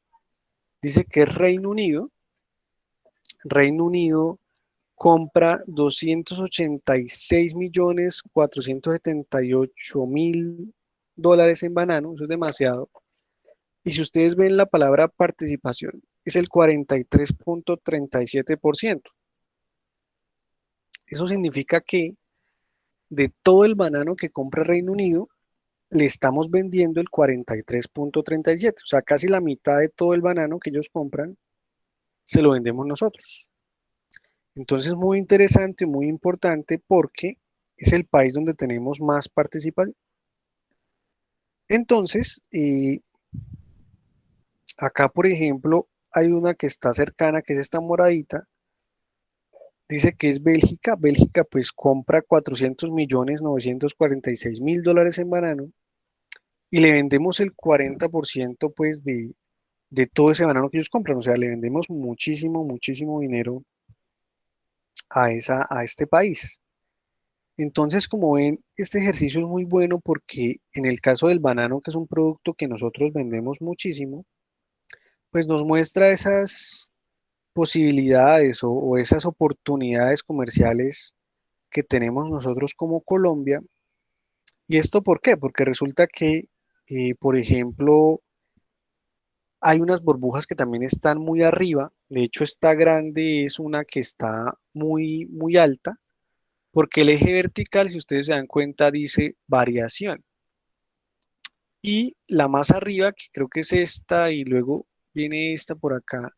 dice que es Reino Unido. Reino Unido compra 286.478.000 dólares en banano, eso es demasiado. Y si ustedes ven la palabra participación, es el 43.37%. Eso significa que de todo el banano que compra Reino Unido, le estamos vendiendo el 43.37, o sea, casi la mitad de todo el banano que ellos compran, se lo vendemos nosotros. Entonces, muy interesante, muy importante porque es el país donde tenemos más participación. Entonces, acá, por ejemplo, hay una que está cercana, que es esta moradita, dice que es Bélgica. Bélgica pues compra 400.946.000 dólares en banano y le vendemos el 40% pues de todo ese banano que ellos compran. O sea, le vendemos muchísimo, muchísimo dinero a este país. Entonces, como ven, este ejercicio es muy bueno porque en el caso del banano, que es un producto que nosotros vendemos muchísimo, pues nos muestra esas posibilidades o esas oportunidades comerciales que tenemos nosotros como Colombia. ¿Y esto por qué? Porque resulta que, por ejemplo, hay unas burbujas que también están muy arriba. De hecho, esta grande es una que está muy, muy alta, porque el eje vertical, si ustedes se dan cuenta, dice variación. Y la más arriba, que creo que es esta, y luego viene esta por acá,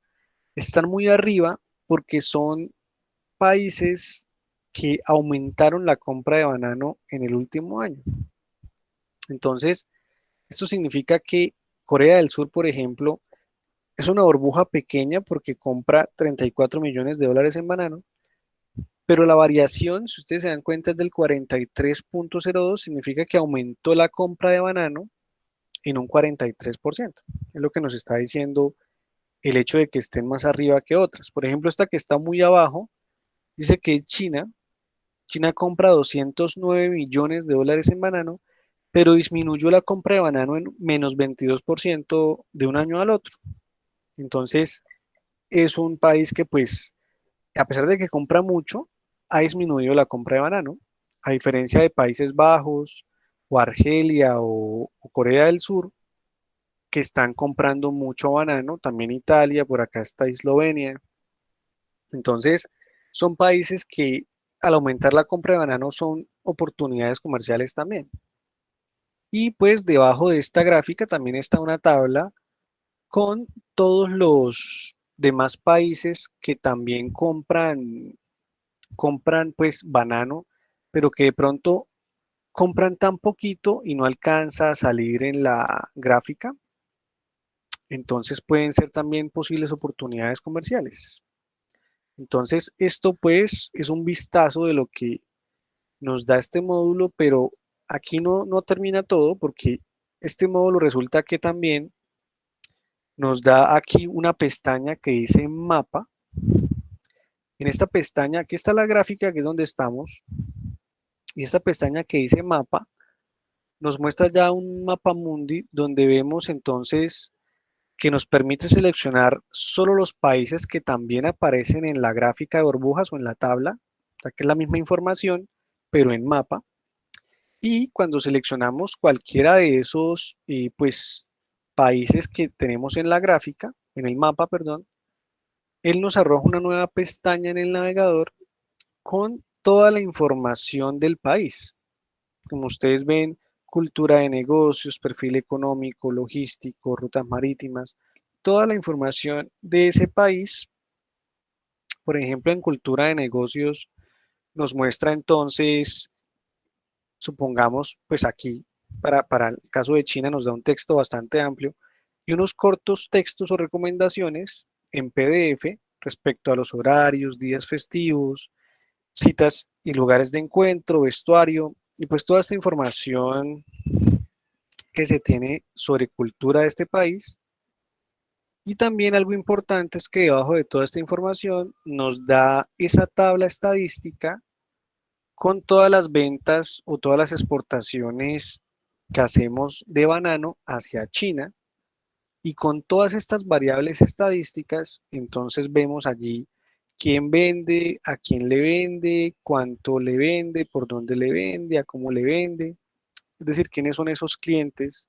están muy arriba porque son países que aumentaron la compra de banano en el último año. Entonces, esto significa que Corea del Sur, por ejemplo, es una burbuja pequeña porque compra 34 millones de dólares en banano, pero la variación, si ustedes se dan cuenta, es del 43,02, significa que aumentó la compra de banano en un 43%. Es lo que nos está diciendo el hecho de que estén más arriba que otras. Por ejemplo, esta que está muy abajo, dice que es China. China compra 209 millones de dólares en banano, pero disminuyó la compra de banano en menos 22% de un año al otro. Entonces, es un país que, pues, a pesar de que compra mucho, ha disminuido la compra de banano, a diferencia de Países Bajos o Argelia o Corea del Sur, que están comprando mucho banano, también Italia, por acá está Eslovenia. Entonces, son países que al aumentar la compra de banano son oportunidades comerciales también. Y pues debajo de esta gráfica también está una tabla con todos los demás países que también compran pues banano, pero que de pronto compran tan poquito y no alcanza a salir en la gráfica. Entonces pueden ser también posibles oportunidades comerciales. Entonces esto pues es un vistazo de lo que nos da este módulo, pero aquí no termina todo porque este módulo resulta que también nos da aquí una pestaña que dice mapa. En esta pestaña, aquí está la gráfica, que es donde estamos, y esta pestaña que dice mapa nos muestra ya un mapa mundi donde vemos entonces que nos permite seleccionar solo los países que también aparecen en la gráfica de burbujas o en la tabla, o sea que es la misma información, pero en mapa. Y cuando seleccionamos cualquiera de esos pues, países que tenemos en la gráfica, en el mapa, perdón, él nos arroja una nueva pestaña en el navegador con toda la información del país. Como ustedes ven, cultura de negocios, perfil económico, logístico, rutas marítimas, toda la información de ese país. Por ejemplo, en cultura de negocios nos muestra entonces, supongamos, pues aquí, para el caso de China nos da un texto bastante amplio y unos cortos textos o recomendaciones en PDF respecto a los horarios, días festivos, citas y lugares de encuentro, vestuario, y pues toda esta información que se tiene sobre cultura de este país. Y también algo importante es que debajo de toda esta información nos da esa tabla estadística con todas las ventas o todas las exportaciones que hacemos de banano hacia China. Y con todas estas variables estadísticas, entonces vemos allí quién vende, a quién le vende, cuánto le vende, por dónde le vende, a cómo le vende. Es decir, quiénes son esos clientes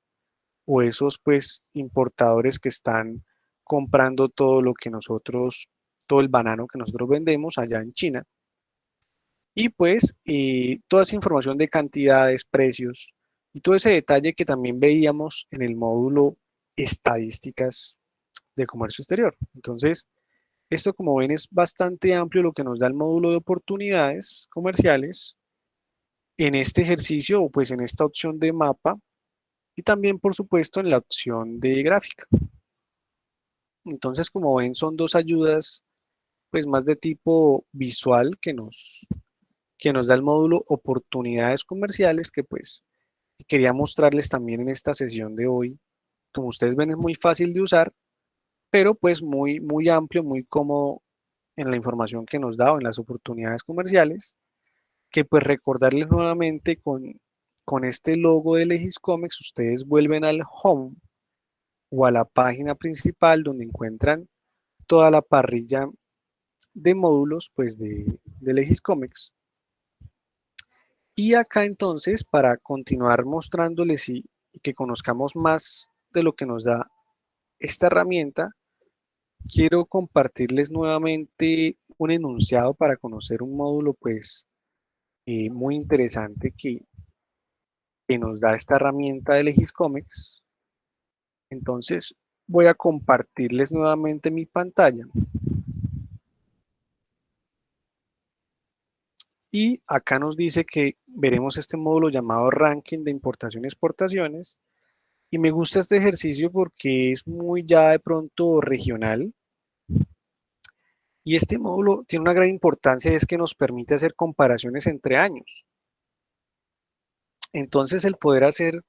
o esos pues importadores que están comprando todo lo que nosotros, todo el banano que nosotros vendemos allá en China. Y pues toda esa información de cantidades, precios y todo ese detalle que también veíamos en el módulo estadísticas de comercio exterior. Entonces, esto como ven es bastante amplio lo que nos da el módulo de oportunidades comerciales en este ejercicio o pues en esta opción de mapa y también por supuesto en la opción de gráfica. Entonces, como ven, son dos ayudas pues más de tipo visual que nos da el módulo oportunidades comerciales que pues quería mostrarles también en esta sesión de hoy. Como ustedes ven, es muy fácil de usar, pero pues muy, muy amplio, muy cómodo en la información que nos da o en las oportunidades comerciales, que pues recordarles nuevamente con este logo de Legiscomex, ustedes vuelven al home o a la página principal donde encuentran toda la parrilla de módulos pues de Legiscomex. Y acá entonces, para continuar mostrándoles y que conozcamos más de lo que nos da esta herramienta, quiero compartirles nuevamente un enunciado para conocer un módulo pues muy interesante que nos da esta herramienta de Legiscomex. Entonces voy a compartirles nuevamente mi pantalla. Y acá nos dice que veremos este módulo llamado ranking de importación y exportaciones. Y me gusta este ejercicio porque es muy ya de pronto regional. Y este módulo tiene una gran importancia y es que nos permite hacer comparaciones entre años. Entonces el poder hacer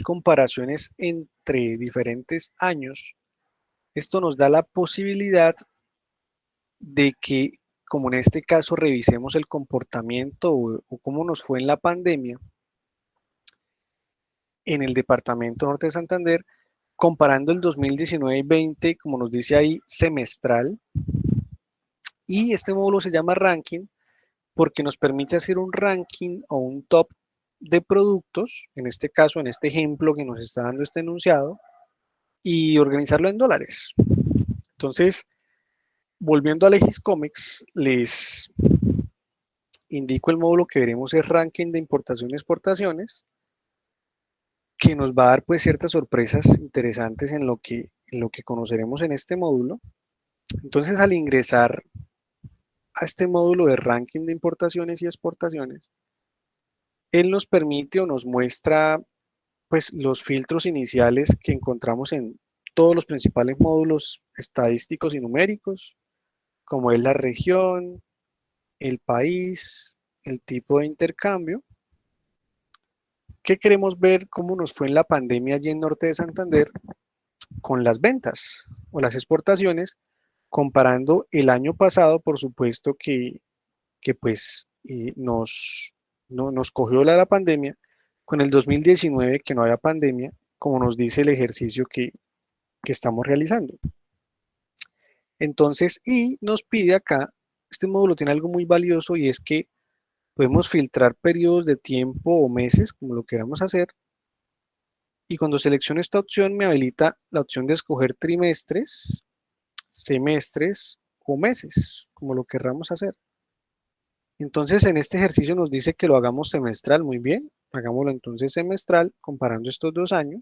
comparaciones entre diferentes años, esto nos da la posibilidad de que, como en este caso, revisemos el comportamiento o cómo nos fue en la pandemia en el departamento norte de Santander, comparando el 2019 y 20, como nos dice ahí, semestral. Y este módulo se llama ranking porque nos permite hacer un ranking o un top de productos, en este caso, en este ejemplo que nos está dando este enunciado, y organizarlo en dólares. Entonces, volviendo a Legiscomex, les indico el módulo que veremos es ranking de importación y exportaciones, que nos va a dar pues ciertas sorpresas interesantes en lo que conoceremos en este módulo. Entonces, al ingresar a este módulo de ranking de importaciones y exportaciones, él nos permite o nos muestra pues los filtros iniciales que encontramos en todos los principales módulos estadísticos y numéricos, como es la región, el país, el tipo de intercambio, que queremos ver cómo nos fue en la pandemia allí en Norte de Santander con las ventas o las exportaciones, comparando el año pasado, por supuesto que pues nos cogió la pandemia, con el 2019 que no había pandemia, como nos dice el ejercicio que estamos realizando. Entonces, y nos pide acá, este módulo tiene algo muy valioso y es que podemos filtrar periodos de tiempo o meses, como lo queramos hacer, y cuando selecciono esta opción me habilita la opción de escoger trimestres, semestres o meses, como lo querramos hacer. Entonces, en este ejercicio nos dice que lo hagamos semestral, muy bien, hagámoslo entonces semestral, comparando estos 2 años.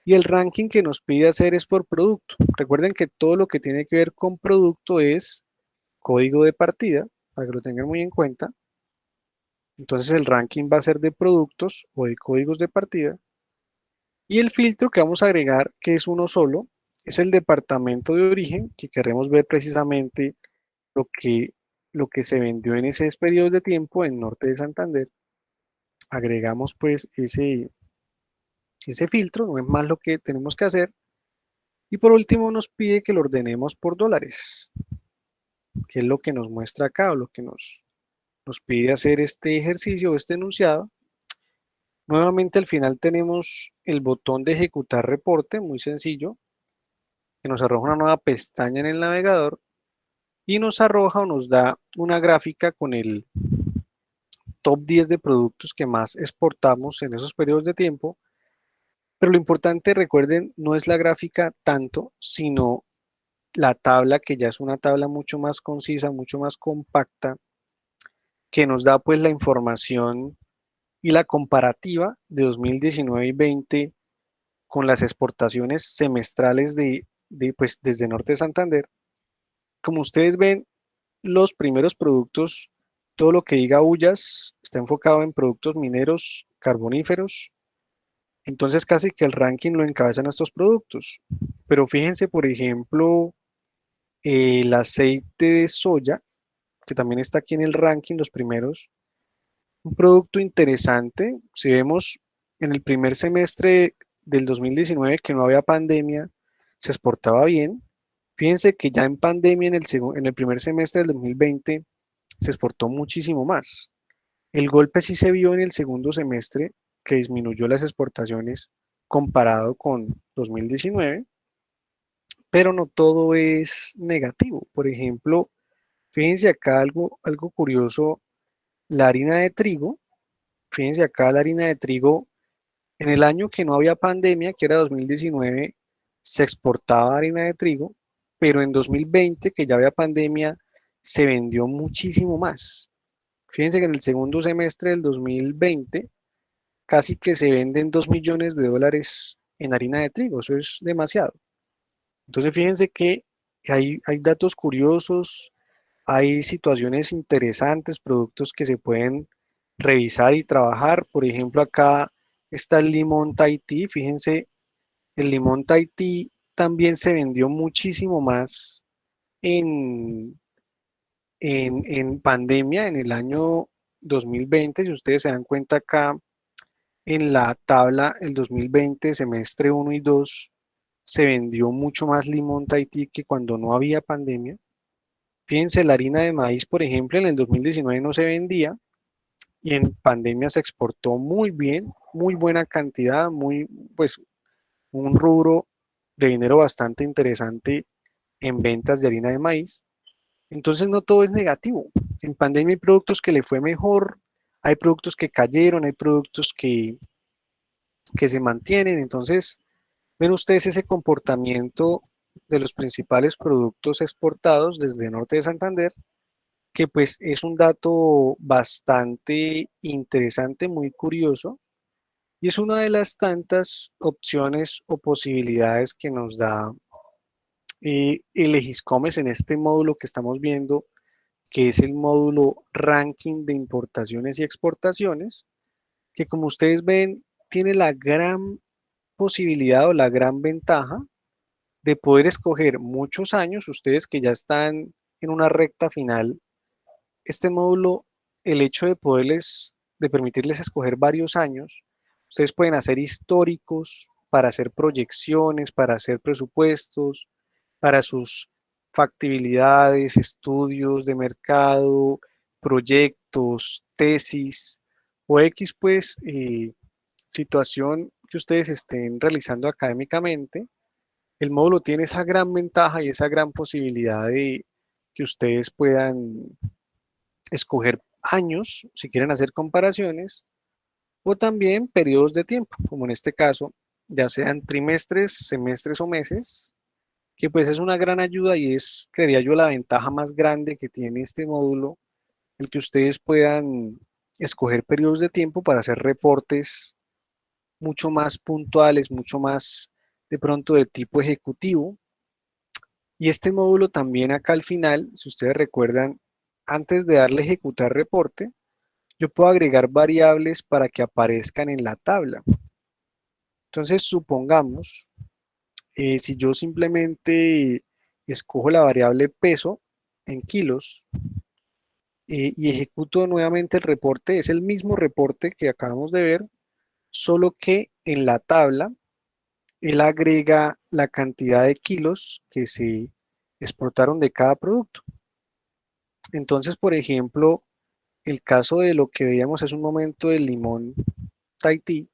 Y el ranking que nos pide hacer es por producto. Recuerden que todo lo que tiene que ver con producto es código de partida, para que lo tengan muy en cuenta. Entonces el ranking va a ser de productos o de códigos de partida. Y el filtro que vamos a agregar, que es uno solo, es el departamento de origen, que queremos ver precisamente lo que, lo que se vendió en ese periodo de tiempo en Norte de Santander. Agregamos pues ese filtro, no es más lo que tenemos que hacer. Y por último nos pide que lo ordenemos por dólares, que es lo que nos muestra acá o lo que nos pide hacer este ejercicio o este enunciado. Nuevamente al final tenemos el botón de ejecutar reporte, muy sencillo, que nos arroja una nueva pestaña en el navegador y nos arroja o nos da una gráfica con el top 10 de productos que más exportamos en esos periodos de tiempo. Pero lo importante, recuerden, no es la gráfica tanto, sino la tabla, que ya es una tabla mucho más concisa, mucho más compacta, que nos da pues la información y la comparativa de 2019 y 20 con las exportaciones semestrales pues, desde Norte de Santander. Como ustedes ven, los primeros productos, todo lo que diga Ullas, está enfocado en productos mineros, carboníferos, entonces casi que el ranking lo encabezan estos productos. Pero fíjense, por ejemplo, el aceite de soya, que también está aquí en el ranking, los primeros, un producto interesante. Si vemos en el primer semestre del 2019 que no había pandemia, se exportaba bien. Fíjense que ya en pandemia, en el primer semestre del 2020, se exportó muchísimo más. El golpe sí se vio en el segundo semestre, que disminuyó las exportaciones comparado con 2019, pero no todo es negativo. Por ejemplo, fíjense acá algo curioso, la harina de trigo, fíjense acá la harina de trigo, en el año que no había pandemia, que era 2019, se exportaba harina de trigo, pero en 2020, que ya había pandemia, se vendió muchísimo más. Fíjense que en el segundo semestre del 2020 casi que se venden 2 millones de dólares en harina de trigo, eso es demasiado. Entonces fíjense que hay datos curiosos, hay situaciones interesantes, productos que se pueden revisar y trabajar. Por ejemplo, acá está el limón Tahití. Fíjense, el limón Tahití también se vendió muchísimo más en, en pandemia, en el año 2020. Si ustedes se dan cuenta acá en la tabla, el 2020, semestre uno y 2 se vendió mucho más limón Tahití que cuando no había pandemia. Fíjense, la harina de maíz, por ejemplo, en el 2019 no se vendía y en pandemia se exportó muy bien, muy buena cantidad, pues, un rubro de dinero bastante interesante en ventas de harina de maíz. Entonces no todo es negativo. En pandemia hay productos que le fue mejor, hay productos que cayeron, hay productos que se mantienen. Entonces, ven ustedes ese comportamiento de los principales productos exportados desde Norte de Santander, que pues es un dato bastante interesante, muy curioso, y es una de las tantas opciones o posibilidades que nos da el Egiscomes en este módulo que estamos viendo, que es el módulo ranking de importaciones y exportaciones, que como ustedes ven, tiene la gran posibilidad o la gran ventaja de poder escoger muchos años, ustedes que ya están en una recta final. Este módulo, el hecho de permitirles escoger varios años, ustedes pueden hacer históricos para hacer proyecciones, para hacer presupuestos, para sus factibilidades, estudios de mercado, proyectos, tesis o X, pues, situación que ustedes estén realizando académicamente. El módulo tiene esa gran ventaja y esa gran posibilidad de que ustedes puedan escoger años, si quieren hacer comparaciones, o también periodos de tiempo, como en este caso, ya sean trimestres, semestres o meses, que pues es una gran ayuda y es, creería yo, la ventaja más grande que tiene este módulo, el que ustedes puedan escoger periodos de tiempo para hacer reportes mucho más puntuales, mucho más de pronto de tipo ejecutivo. Y este módulo también acá al final, si ustedes recuerdan, antes de darle ejecutar reporte, yo puedo agregar variables para que aparezcan en la tabla. Entonces, supongamos, si yo simplemente escojo la variable peso en kilos y ejecuto nuevamente el reporte, es el mismo reporte que acabamos de ver, solo que en la tabla él agrega la cantidad de kilos que se exportaron de cada producto. Entonces, por ejemplo, el caso de lo que veíamos hace un momento del limón Tahití,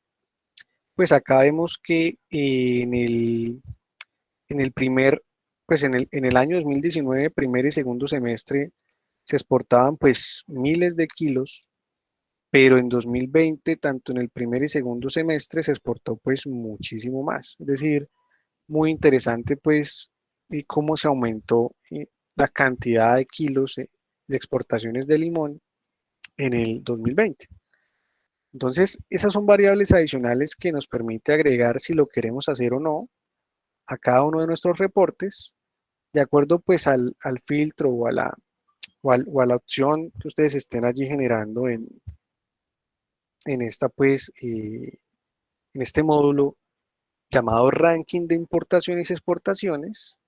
pues acá vemos que en el primer, pues en el año 2019, primer y segundo semestre, se exportaban pues miles de kilos, pero en 2020, tanto en el primer y segundo semestre, se exportó pues muchísimo más. Es decir, muy interesante pues y cómo se aumentó la cantidad de kilos de exportaciones de limón en el 2020. Entonces, esas son variables adicionales que nos permite agregar si lo queremos hacer o no a cada uno de nuestros reportes, de acuerdo pues al filtro o a la opción que ustedes estén allí generando en en este módulo llamado Ranking de Importaciones y Exportaciones,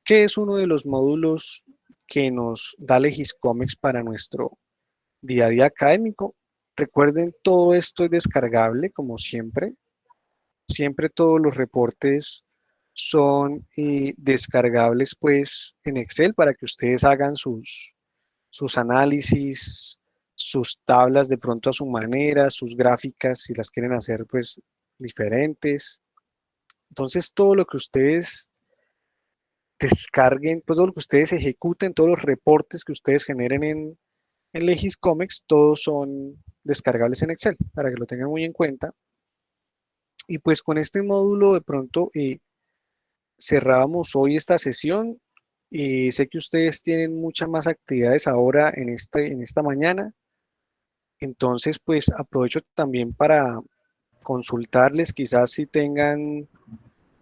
que es uno de los módulos que nos da Legiscomex para nuestro día a día académico. Recuerden, todo esto es descargable, como siempre. Siempre todos los reportes son descargables pues en Excel para que ustedes hagan sus análisis, sus tablas de pronto a su manera, sus gráficas si las quieren hacer pues diferentes. Entonces todo lo que ustedes descarguen, pues todo lo que ustedes ejecuten, todos los reportes que ustedes generen en Legiscomex, todos son descargables en Excel para que lo tengan muy en cuenta. Y pues con este módulo de pronto cerrábamos hoy esta sesión. Y sé que ustedes tienen muchas más actividades ahora en esta mañana. Entonces, pues aprovecho también para consultarles, quizás si tengan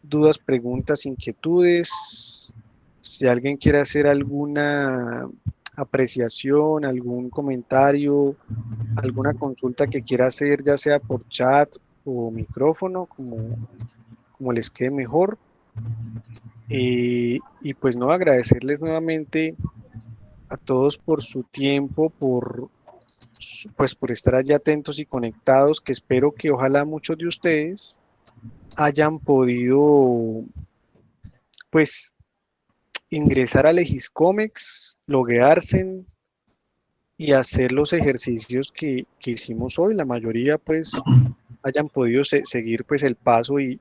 dudas, preguntas, inquietudes, si alguien quiere hacer alguna apreciación, algún comentario, alguna consulta que quiera hacer, ya sea por chat o micrófono, como les quede mejor. Y pues no, agradecerles nuevamente a todos por su tiempo, pues por estar allí atentos y conectados, que espero que ojalá muchos de ustedes hayan podido pues ingresar a Legiscomex, loguearse y hacer los ejercicios que hicimos hoy. La mayoría pues hayan podido seguir pues el paso y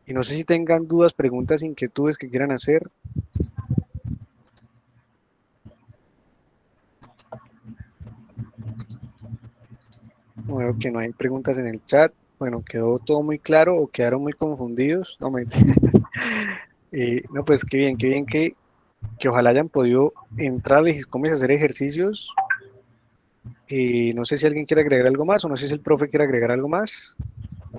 no sé si tengan dudas, preguntas, inquietudes que quieran hacer. No veo que no hay preguntas en el chat. Bueno, quedó todo muy claro o quedaron muy confundidos. No, no, pues qué bien que ojalá hayan podido entrar a Legiscomex a hacer ejercicios. No sé si alguien quiere agregar algo más o no sé si el profe quiere agregar algo más.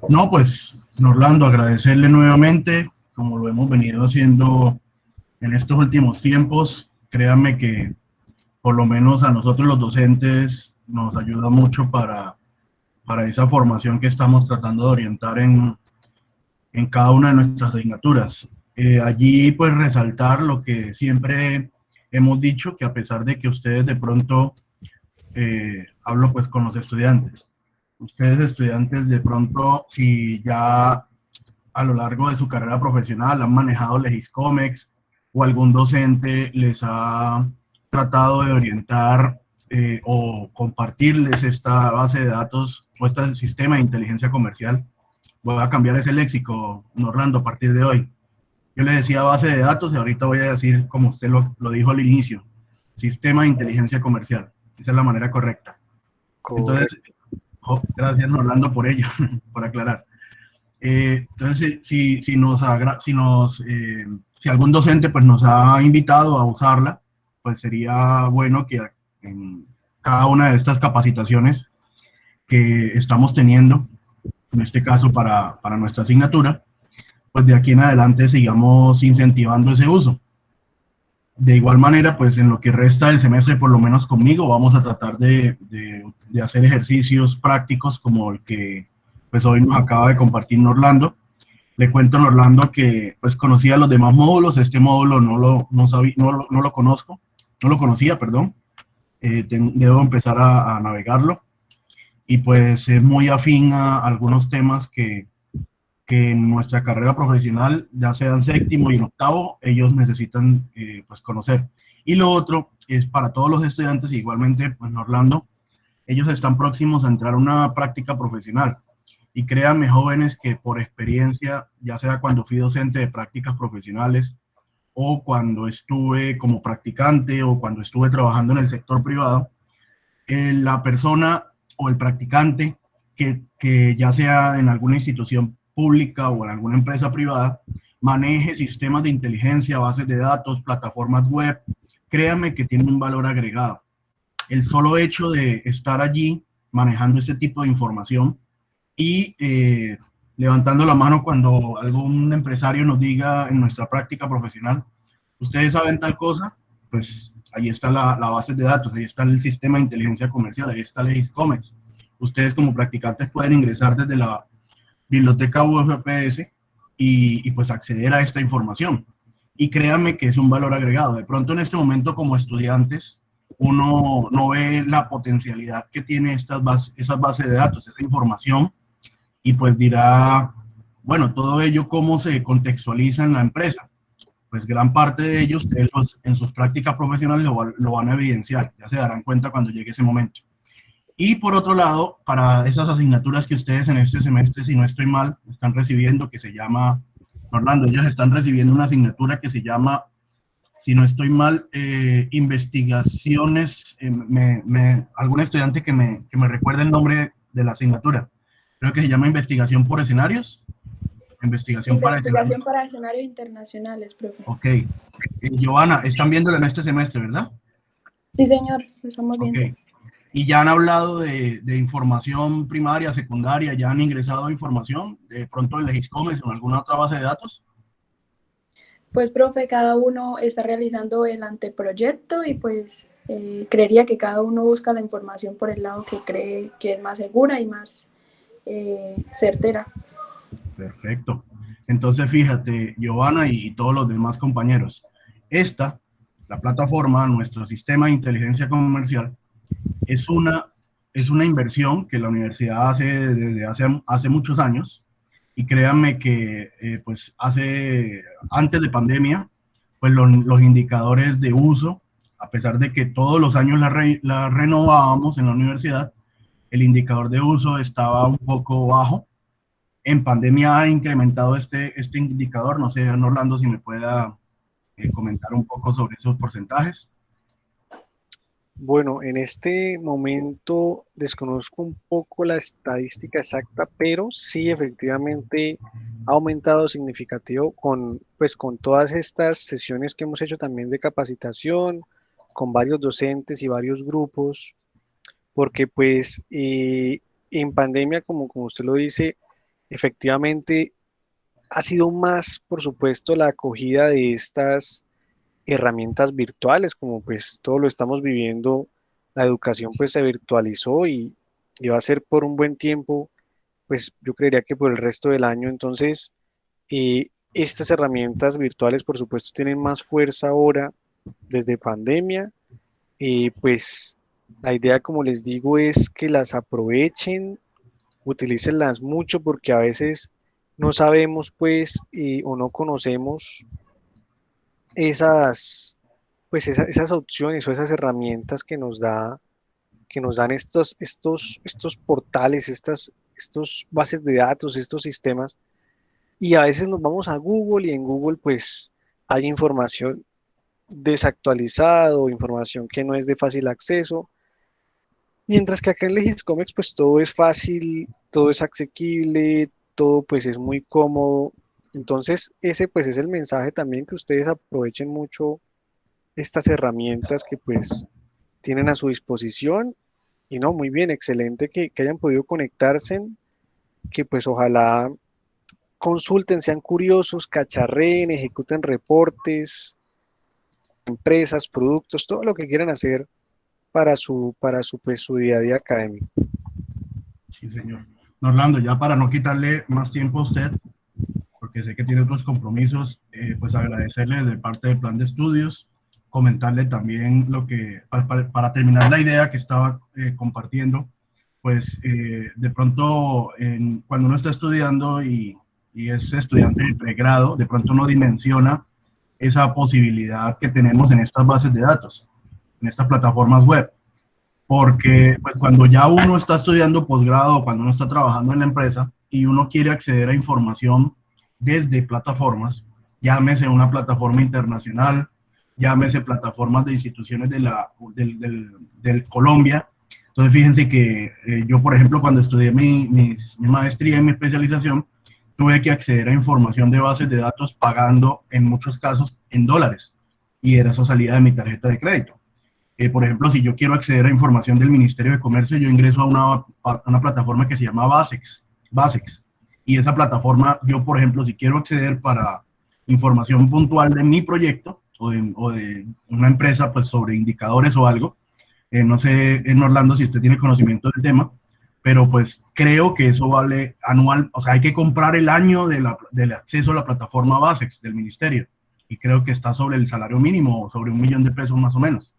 No, pues, Norlando, agradecerle nuevamente, como lo hemos venido haciendo en estos últimos tiempos. Créanme que por lo menos a nosotros los docentes nos ayuda mucho para esa formación que estamos tratando de orientar en cada una de nuestras asignaturas. Allí, pues, resaltar lo que siempre hemos dicho, que a pesar de que ustedes de pronto, hablo pues con los estudiantes, ustedes estudiantes de pronto, si ya a lo largo de su carrera profesional han manejado Legiscomex o algún docente les ha tratado de orientar o compartirles esta base de datos o este sistema de inteligencia comercial. Voy a cambiar ese léxico, Orlando, a partir de hoy. Yo le decía base de datos y ahorita voy a decir, como usted lo dijo al inicio, sistema de inteligencia comercial. Esa es la manera correcta. Entonces, Correcto. gracias, Orlando, por ello, por aclarar. Entonces, si algún docente pues, nos ha invitado a usarla, pues sería bueno que en cada una de estas capacitaciones que estamos teniendo, en este caso para nuestra asignatura, pues de aquí en adelante sigamos incentivando ese uso. De igual manera, pues en lo que resta del semestre, por lo menos conmigo, vamos a tratar de hacer ejercicios prácticos como el que pues hoy nos acaba de compartir Orlando. Le cuento a Orlando que pues conocía los demás módulos, este módulo no lo conozco, no lo conocía, perdón. Debo empezar a navegarlo y pues es muy afín a algunos temas que en nuestra carrera profesional, ya sea en séptimo y en octavo, ellos necesitan pues conocer. Y lo otro es para todos los estudiantes, igualmente, pues en Orlando, ellos están próximos a entrar a una práctica profesional. Y créanme, jóvenes, que por experiencia, ya sea cuando fui docente de prácticas profesionales o cuando estuve como practicante o cuando estuve trabajando en el sector privado, la persona o el practicante que ya sea en alguna institución pública o en alguna empresa privada, maneje sistemas de inteligencia, bases de datos, plataformas web, créanme que tiene un valor agregado. El solo hecho de estar allí manejando ese tipo de información y levantando la mano cuando algún empresario nos diga en nuestra práctica profesional, ustedes saben tal cosa, pues ahí está la base de datos, ahí está el sistema de inteligencia comercial, ahí está Legiscomex. ustedes como practicantes pueden ingresar desde la biblioteca UFPS y pues acceder a esta información. Y créanme que es un valor agregado. De pronto en este momento como estudiantes, uno no ve la potencialidad que tiene esas bases de datos, esa información, y pues dirá, bueno, todo ello cómo se contextualiza en la empresa. Pues gran parte de ellos en sus prácticas profesionales lo van a evidenciar, ya se darán cuenta cuando llegue ese momento. Y por otro lado, para esas asignaturas que ustedes en este semestre, si no estoy mal, están recibiendo, que se llama, Orlando, ellos están recibiendo una asignatura que se llama, si no estoy mal, investigaciones, algún estudiante que me recuerde el nombre de la asignatura. Creo que se llama investigación por escenarios. Investigación para escenarios internacionales, profe. Ok. Giovanna, están viéndolo en este semestre, ¿verdad? Sí, señor, lo estamos viendo. Ok. ¿Y ya han hablado de información primaria, secundaria? ¿Ya han ingresado información de pronto en Legiscomes o en alguna otra base de datos? Pues, profe, cada uno está realizando el anteproyecto y pues creería que cada uno busca la información por el lado que cree que es más segura y más certera. Perfecto. Entonces, fíjate, Giovanna y todos los demás compañeros, la plataforma, nuestro sistema de inteligencia comercial, es una inversión que la universidad hace desde hace muchos años, y créanme que pues antes de pandemia, pues los indicadores de uso, a pesar de que todos los años la renovábamos en la universidad, el indicador de uso estaba un poco bajo. En pandemia ha incrementado este indicador. No sé, Orlando, si me pueda comentar un poco sobre esos porcentajes. Bueno, en este momento desconozco un poco la estadística exacta, pero sí efectivamente ha aumentado significativo pues, con todas estas sesiones que hemos hecho también de capacitación, con varios docentes y varios grupos, porque pues en pandemia, como usted lo dice, efectivamente ha sido más, por supuesto, la acogida de estas herramientas virtuales, como pues todo lo estamos viviendo, la educación pues se virtualizó y va a ser por un buen tiempo, pues yo creería que por el resto del año. Entonces, estas herramientas virtuales por supuesto tienen más fuerza ahora desde pandemia, y pues la idea, como les digo, es que las aprovechen, utilícenlas mucho, porque a veces no sabemos pues o no conocemos esas opciones o esas herramientas que nos dan estos portales, estos bases de datos, estos sistemas. Y a veces nos vamos a Google y en Google pues hay información desactualizada o información que no es de fácil acceso. Mientras que acá en Legiscomex pues todo es fácil, todo es asequible, todo pues es muy cómodo. Entonces ese pues es el mensaje también, que ustedes aprovechen mucho estas herramientas que pues tienen a su disposición. Y no, muy bien, excelente que hayan podido conectarse, que pues ojalá consulten, sean curiosos, cacharreen, ejecuten reportes, empresas, productos, todo lo que quieran hacer para su día a día académico. Sí, señor. Orlando, ya para no quitarle más tiempo a usted, porque sé que tiene otros compromisos, pues agradecerle de parte del plan de estudios, comentarle también para terminar la idea que estaba compartiendo, pues de pronto cuando uno está estudiando y es estudiante de pregrado, de pronto uno dimensiona esa posibilidad que tenemos en estas bases de datos, en estas plataformas web, porque pues cuando ya uno está estudiando posgrado, cuando uno está trabajando en la empresa y uno quiere acceder a información desde plataformas, llámese una plataforma internacional, llámese plataformas de instituciones del Colombia. Entonces, fíjense que yo, por ejemplo, cuando estudié mi maestría y mi especialización, tuve que acceder a información de bases de datos pagando, en muchos casos, en dólares. Y era eso salida de mi tarjeta de crédito. Por ejemplo, si yo quiero acceder a información del Ministerio de Comercio, yo ingreso a una plataforma que se llama Basex. Y esa plataforma, yo, por ejemplo, si quiero acceder para información puntual de mi proyecto o de una empresa, pues sobre indicadores o algo, no sé, en Orlando, si usted tiene conocimiento del tema, pero pues creo que eso vale anual, o sea, hay que comprar el año del acceso a la plataforma BASEX del ministerio, y creo que está sobre el salario mínimo, sobre 1 millón de pesos más o menos.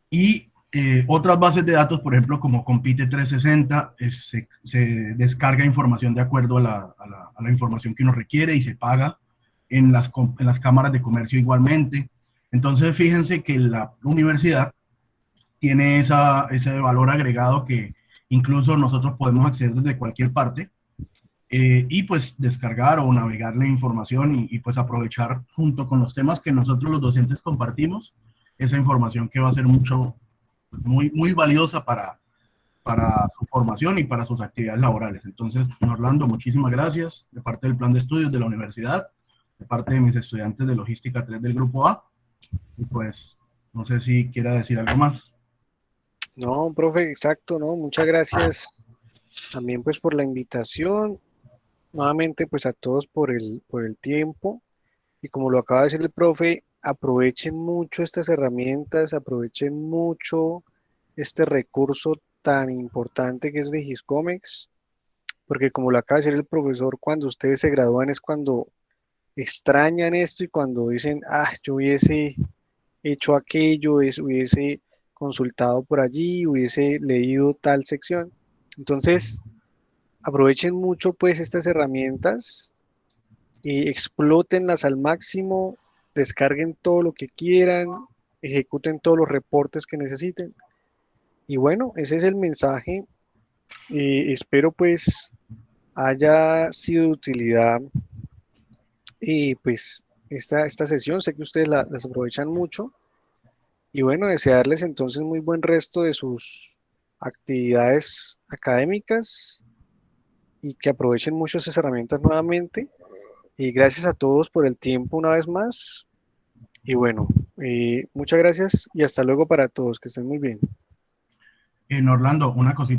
Y otras bases de datos, por ejemplo, como Compite 360, se descarga información de acuerdo a la información que uno requiere y se paga en las cámaras de comercio igualmente. Entonces, fíjense que la universidad tiene ese valor agregado que incluso nosotros podemos acceder desde cualquier parte, y pues descargar o navegar la información y pues aprovechar junto con los temas que nosotros los docentes compartimos, esa información que va a ser muy valiosa para su formación y para sus actividades laborales. Entonces, Orlando, muchísimas gracias de parte del plan de estudios de la universidad, de parte de mis estudiantes de Logística 3 del Grupo A, y pues no sé si quiera decir algo más. No, profe, exacto, ¿no? Muchas gracias también pues por la invitación. Nuevamente pues a todos por el tiempo. Y como lo acaba de decir el profe, aprovechen mucho estas herramientas, aprovechen mucho este recurso tan importante que es Legiscomex, porque como lo acaba de decir el profesor, cuando ustedes se gradúan es cuando extrañan esto y cuando dicen, ah, yo hubiese hecho aquello, hubiese consultado por allí, hubiese leído tal sección. Entonces, aprovechen mucho pues estas herramientas y explótenlas al máximo, descarguen todo lo que quieran, ejecuten todos los reportes que necesiten. Y bueno, ese es el mensaje. Espero pues haya sido de utilidad y pues esta sesión. Sé que ustedes las aprovechan mucho. Y bueno, desearles entonces muy buen resto de sus actividades académicas y que aprovechen mucho esas herramientas nuevamente. Y gracias a todos por el tiempo una vez más. Y bueno, muchas gracias y hasta luego para todos. Que estén muy bien. En Orlando, una cosita.